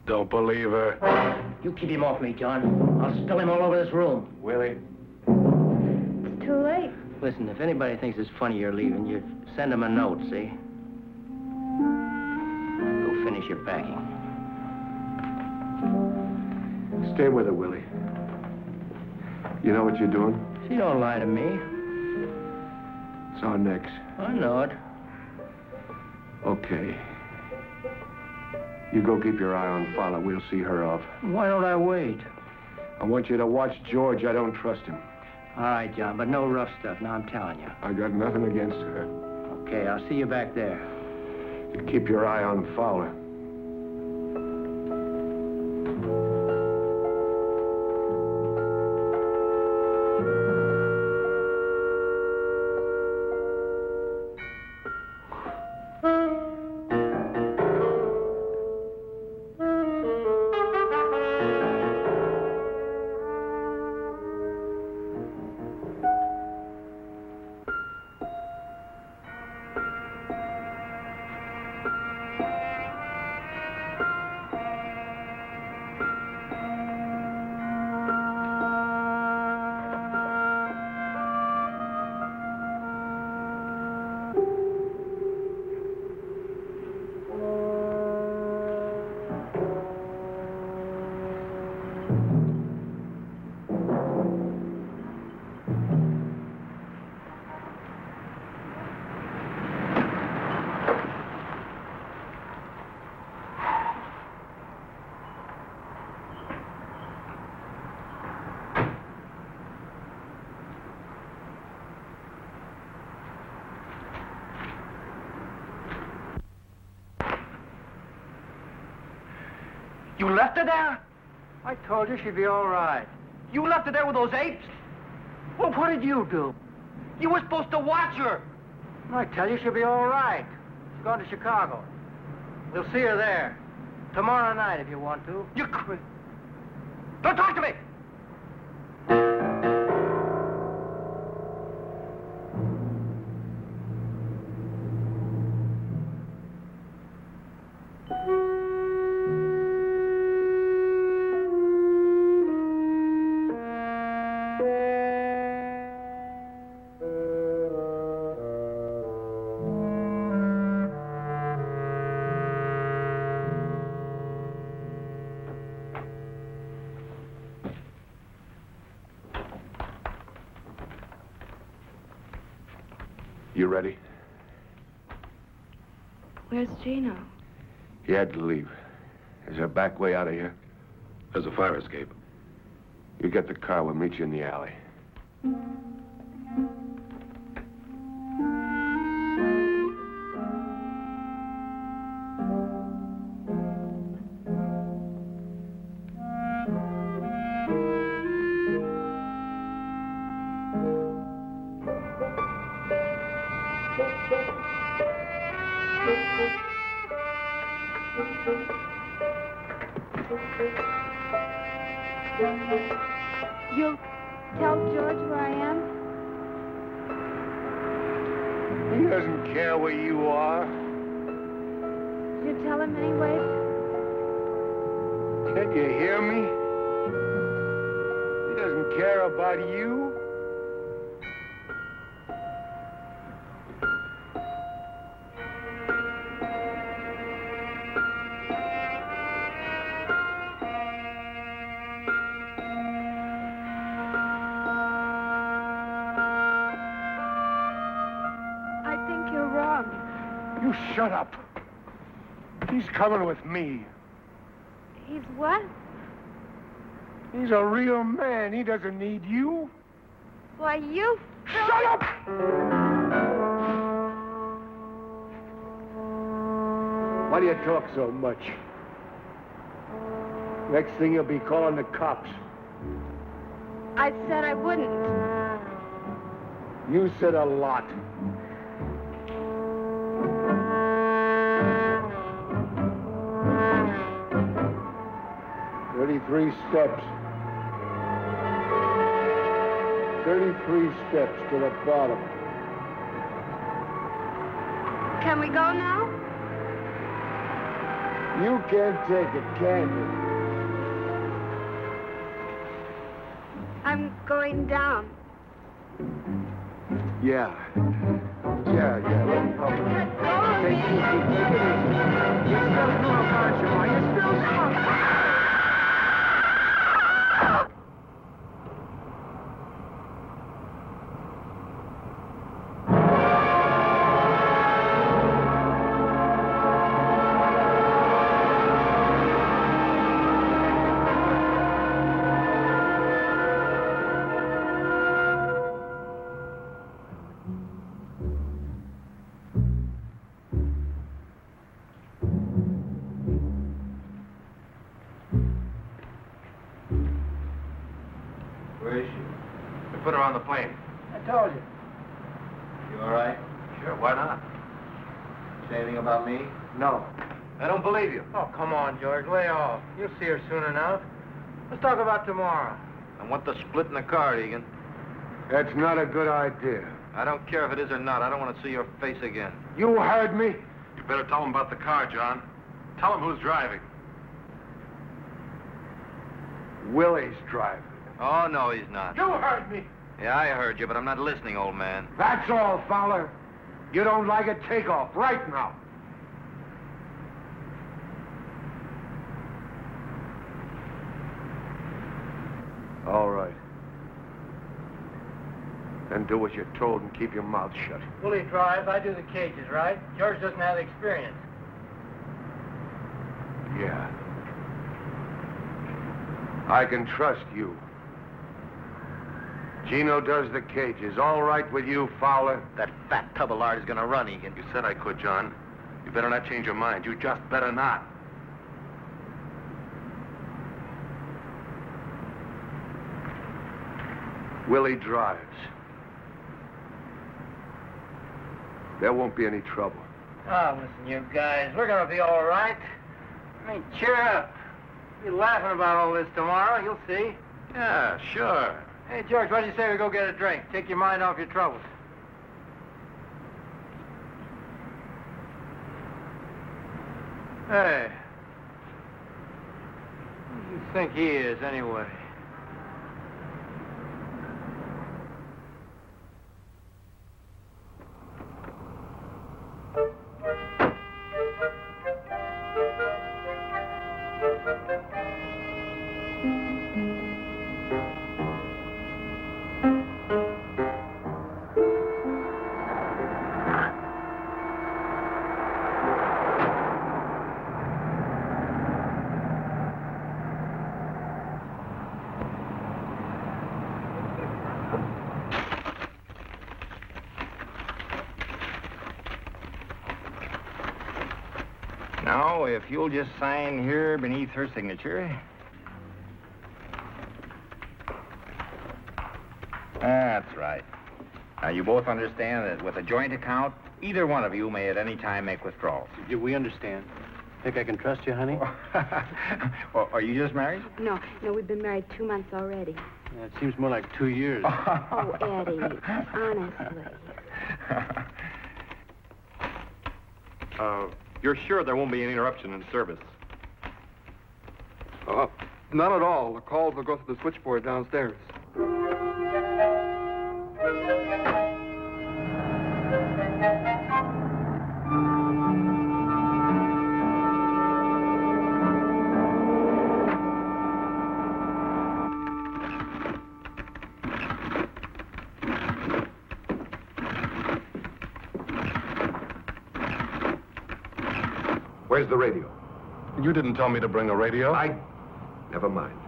Don't believe her. You keep him off me, John. I'll spill him all over this room. Willie. It's too late. Listen, if anybody thinks it's funny you're leaving, you send them a note, see? Go finish your packing. Stay with her, Willie. You know what you're doing? She don't lie to me. It's our necks. I know it. Okay. You go keep your eye on Fowler. We'll see her off. Why don't I wait? I want you to watch George. I don't trust him. All right, John, but no rough stuff. Now I'm telling you. I got nothing against her. Okay, I'll see you back there. You keep your eye on Fowler. You left her there? I told you she'd be all right. You left her there with those apes? Well, what did you do? You were supposed to watch her. I tell you she'll be all right. She's gone to Chicago. We'll see her there. Tomorrow night, if you want to. You quit. Don't talk to me! You ready? Where's Gino? He had to leave. Is there a back way out of here? There's a fire escape. You get the car, we'll meet you in the alley. You'll tell George where I am? He doesn't care where you are. You tell him anyway? Can't you hear me? He doesn't care about you. You shut up. He's coming with me. He's what? He's a real man. He doesn't need you. Why, you... Shut up! Why do you talk so much? Next thing you'll be calling the cops. I said I wouldn't. You said a lot. Three steps. 33 steps to the bottom. Can we go now? You can't take it, can you? I'm going down. Yeah. Let me help you. Take it easy. You're still doing much, are you? You're still doing... Where is she? We put her on the plane. I told you. You all right? Sure, why not? Say anything about me? No. I don't believe you. Oh, come on, George. Lay off. You'll see her soon enough. Let's talk about tomorrow. I want the split in the car, Egan. That's not a good idea. I don't care if it is or not. I don't want to see your face again. You heard me. You better tell him about the car, John. Tell him who's driving. Willie's driving. Oh, no, he's not. You heard me. Yeah, I heard you, but I'm not listening, old man. That's all, Fowler. You don't like it, take off right now. All right. Then do what you're told and keep your mouth shut. Willie drives, I do the cages, right? George doesn't have the experience. Yeah. I can trust you. Gino does the cages. All right with you, Fowler? That fat tub of lard is going to run, Egan. You said I could, John. You better not change your mind. You just better not. Willie drives. There won't be any trouble. Oh, listen, you guys, we're gonna be all right. I mean, cheer up. You're laughing about all this tomorrow, you'll see. Yeah, sure. Hey, George, what do you say we go get a drink? Take your mind off your troubles. Hey. Who do you think he is, anyway? Now, if you'll just sign here beneath her signature. That's right. Now, you both understand that with a joint account, either one of you may at any time make withdrawals. We understand. Think I can trust you, honey? Well, are you just married? No, we've been married 2 months already. Yeah, it seems more like 2 years. Oh, Eddie, honestly. You're sure there won't be any interruption in service? None at all. The calls will go through the switchboard downstairs. Where's the radio? You didn't tell me to bring a radio. Never mind.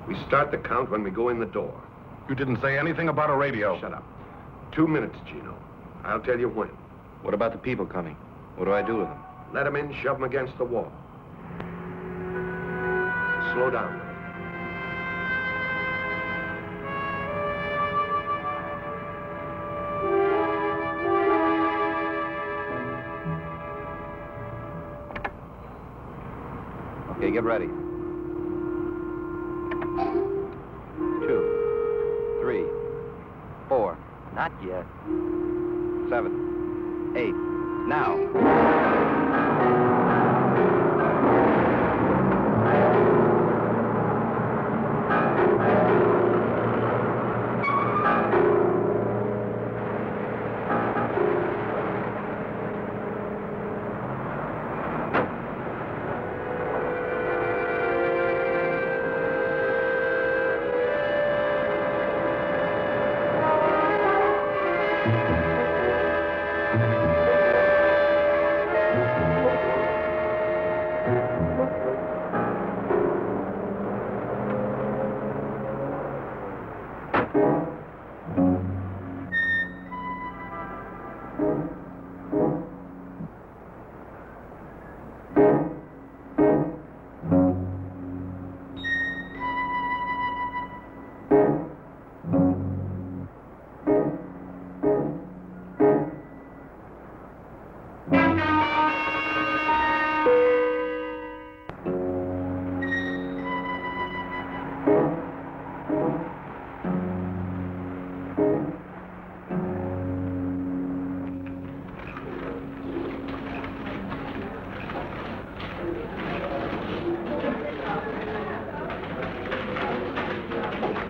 We start the count when we go in the door. You didn't say anything about a radio. Shut up. 2 minutes, Gino. I'll tell you when. What about the people coming? What do I do with them? Let them in, shove them against the wall. Slow down. Okay, get ready. 2, 3, 4. Not yet. 7, 8. Now.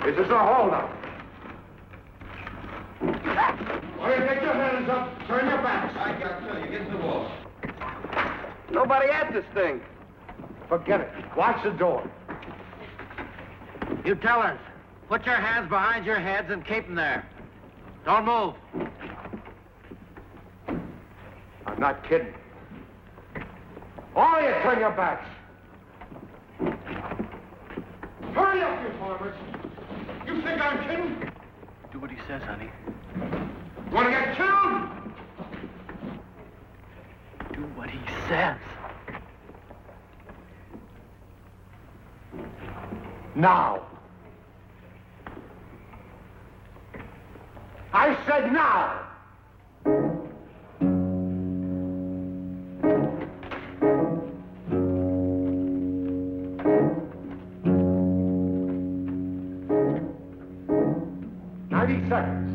This is a holdup. All right, take your hands up. Turn your backs. I got you. Get to the wall. Nobody at this thing. Forget it. Watch the door. You tellers, put your hands behind your heads and keep them there. Don't move. I'm not kidding. All of you, turn your backs. Hurry up, you farmers. You think I'm kidding? Do what he says, honey. You want to get killed? Do what he says. Now. I said now! Seconds.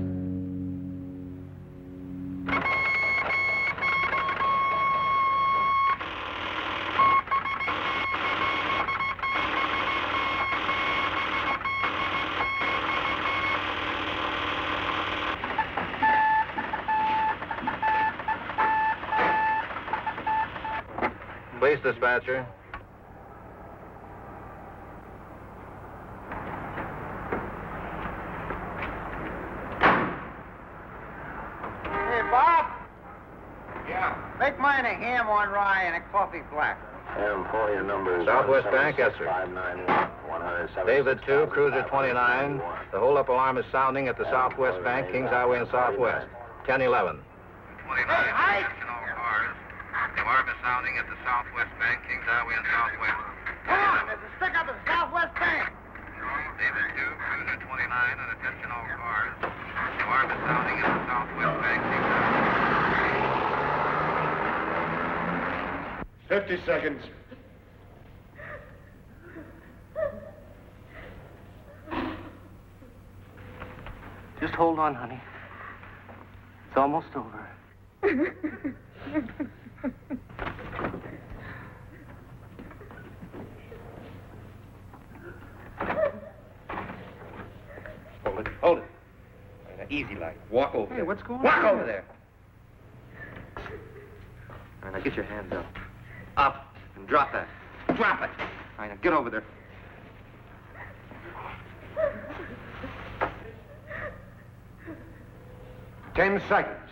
Police dispatcher. Make mine a ham on rye and a coffee black. For your numbers. Southwest Bank, yes, sir. David 2, Cruiser 29. The hold-up alarm is sounding at the Southwest Bank, Kings Highway and Southwest. 1011. 29. Hey, The alarm is sounding at the Southwest Bank, Kings Highway and Southwest. come on, there's a stick up at the Southwest Bank. David 2, Cruiser 29, and attention all cars. The alarm is sounding at the Southwest Bank, Kings Highway. 50 seconds. Just hold on, honey. It's almost over. Hold it. Easy like. Walk over there. What's going Walk on? over there. All right, now get your hands up. Up, and drop that. Drop it. All right, now get over there. Ten seconds.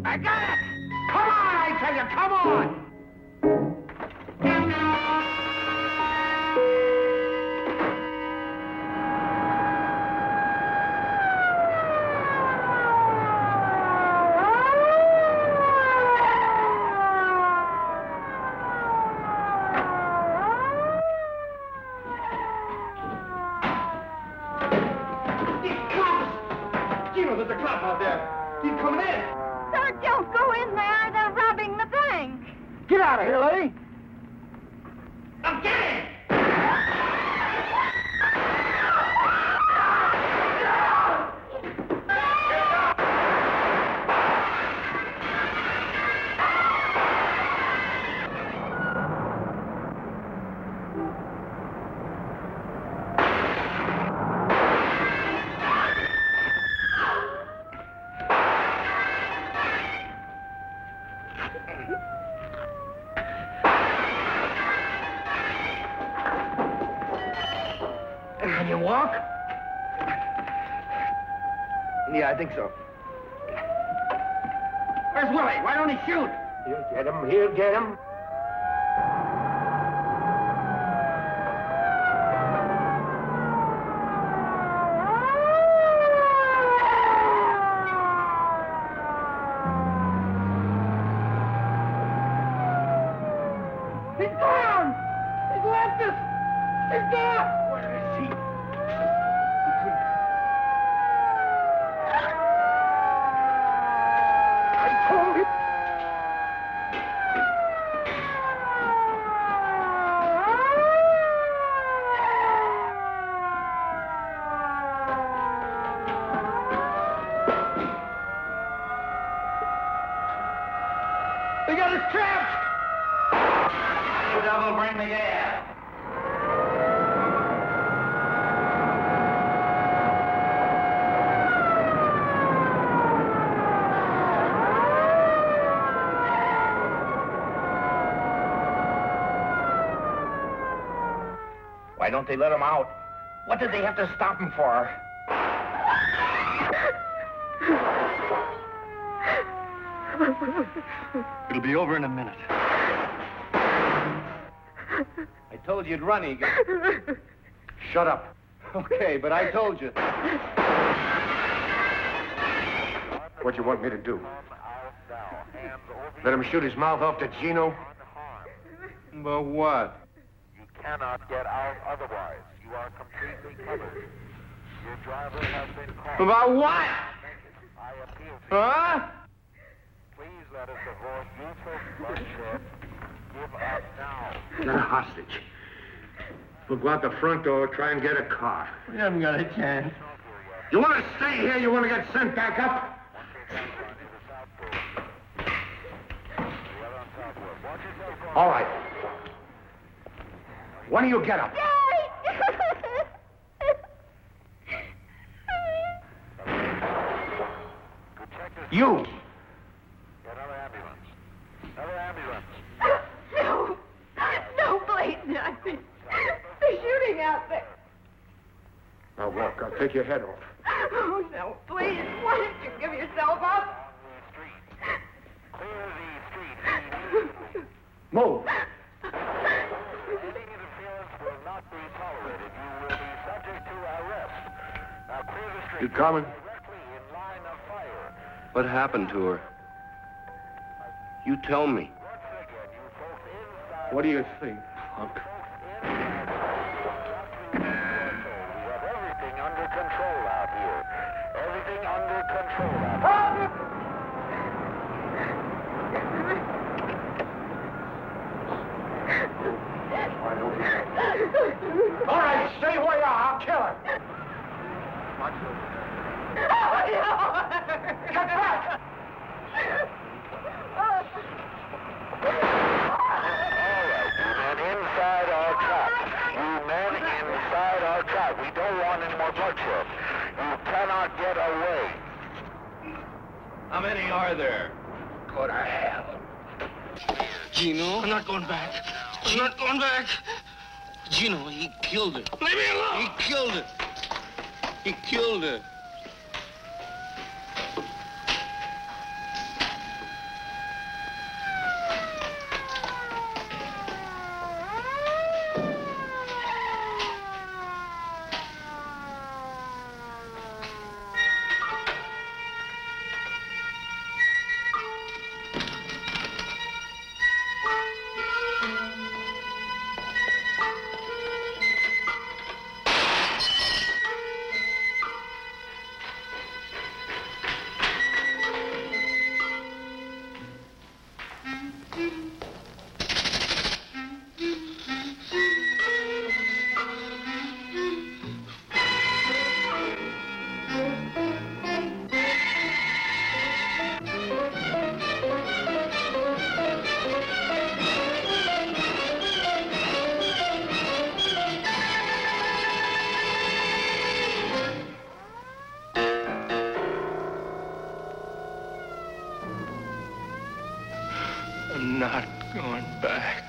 I got it! Come on, I tell you, come on! There's a cop out there. He's coming in. Sir, don't go in there. They're robbing the bank. Get out of here, lady! I'm getting. Can you walk? Yeah, I think so. Where's Willie? Why don't he shoot? He'll get him, he'll get him. He's gone. He's left us. He's gone. Where is he? I told you. They got us trapped. You devil, bring the gas. Why don't they let him out? What did they have to stop him for? It'll be over in a minute. I told you you'd run, Egan. Shut up. Okay, but I told you. What you want me to do? Let him shoot his mouth off to Gino? But what? You cannot get out otherwise. You are completely covered. Your driver has been caught. About what? I appeal to you. Huh? Please let us avoid useless bloodshed. Give up now. Get a hostage. We'll go out the front door, try and get a car. We haven't got a chance. You want to stay here? You want to get sent back up? All right. When do you get up? You! Another ambulance. Another ambulance. No. No, please, not. They're shooting out there. Now walk. I'll take your head off. Oh, no, please. Why don't you give yourself up? Clear the street. Move. Any interference will not be tolerated. You will be subject to arrest. Now clear the street. You coming? Directly in line of fire. What happened to her? You tell me. Once again, you folks inside. What do you think, punk? We have everything under control out here. Everything under control out here. All right, stay where you are. I'll kill her. Get back! Inside our trap. You men inside our trap. We don't want any more bloodshed. You cannot get away. How many are there? Go to hell. Gino? I'm not going back. I'm not going back. Gino, he killed her. Leave me alone! He killed her. He killed her. I'm not going back.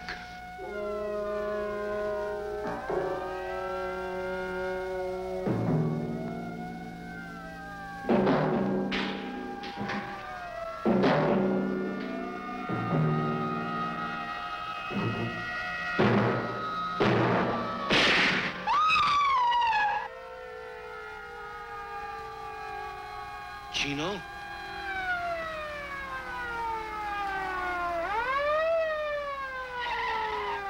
Gino?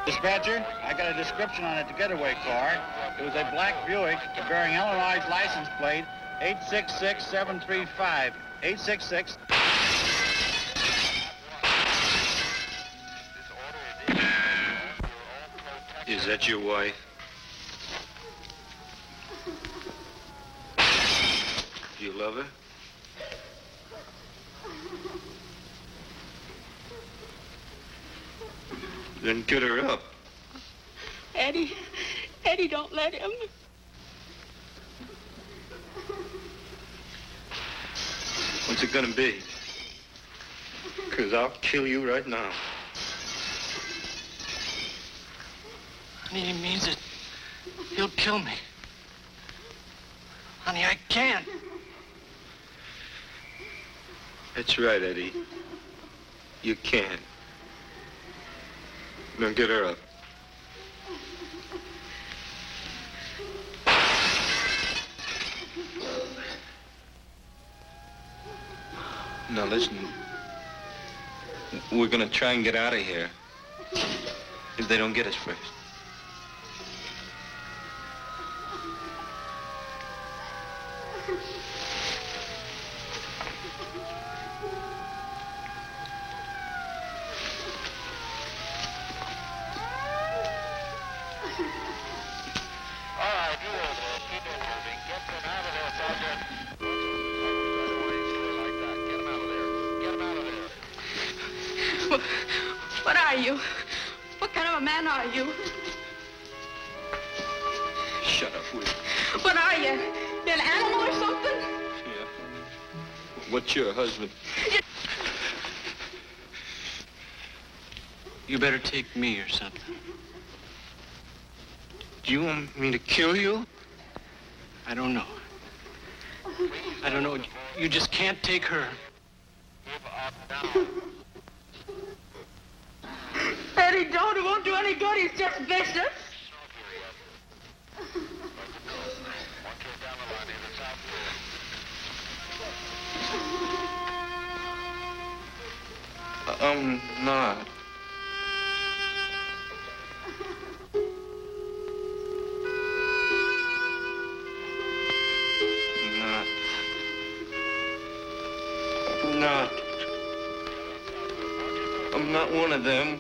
Dispatcher, I got a description on a getaway car. It was a black Buick bearing Illinois license plate 866735. 866. Is that your wife? You love her? Then get her up. Eddie, don't let him. What's it gonna be? 'Cause I'll kill you right now. Honey, he means it. He'll kill me. Honey, I can't. That's right, Eddie. You can't. Now get her up. Now listen. We're gonna try and get out of here. if they don't get us first. What are you? What kind of a man are you? Shut up, will you? What are you? You an animal or something? Yeah. What's your husband? You better take me or something. Do you want me to kill you? I don't know. I don't know. You just can't take her. Eddie, don't. It won't do any good. He's just vicious. I'm not. Not. I'm not one of them.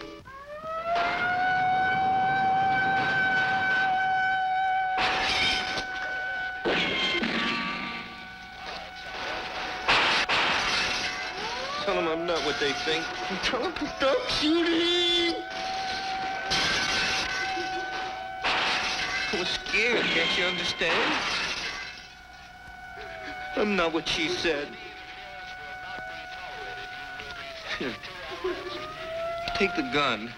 Tell them I'm not what they think. Tell them to stop shooting. I was scared, can't you understand? I'm not what she said. Here. Take the gun.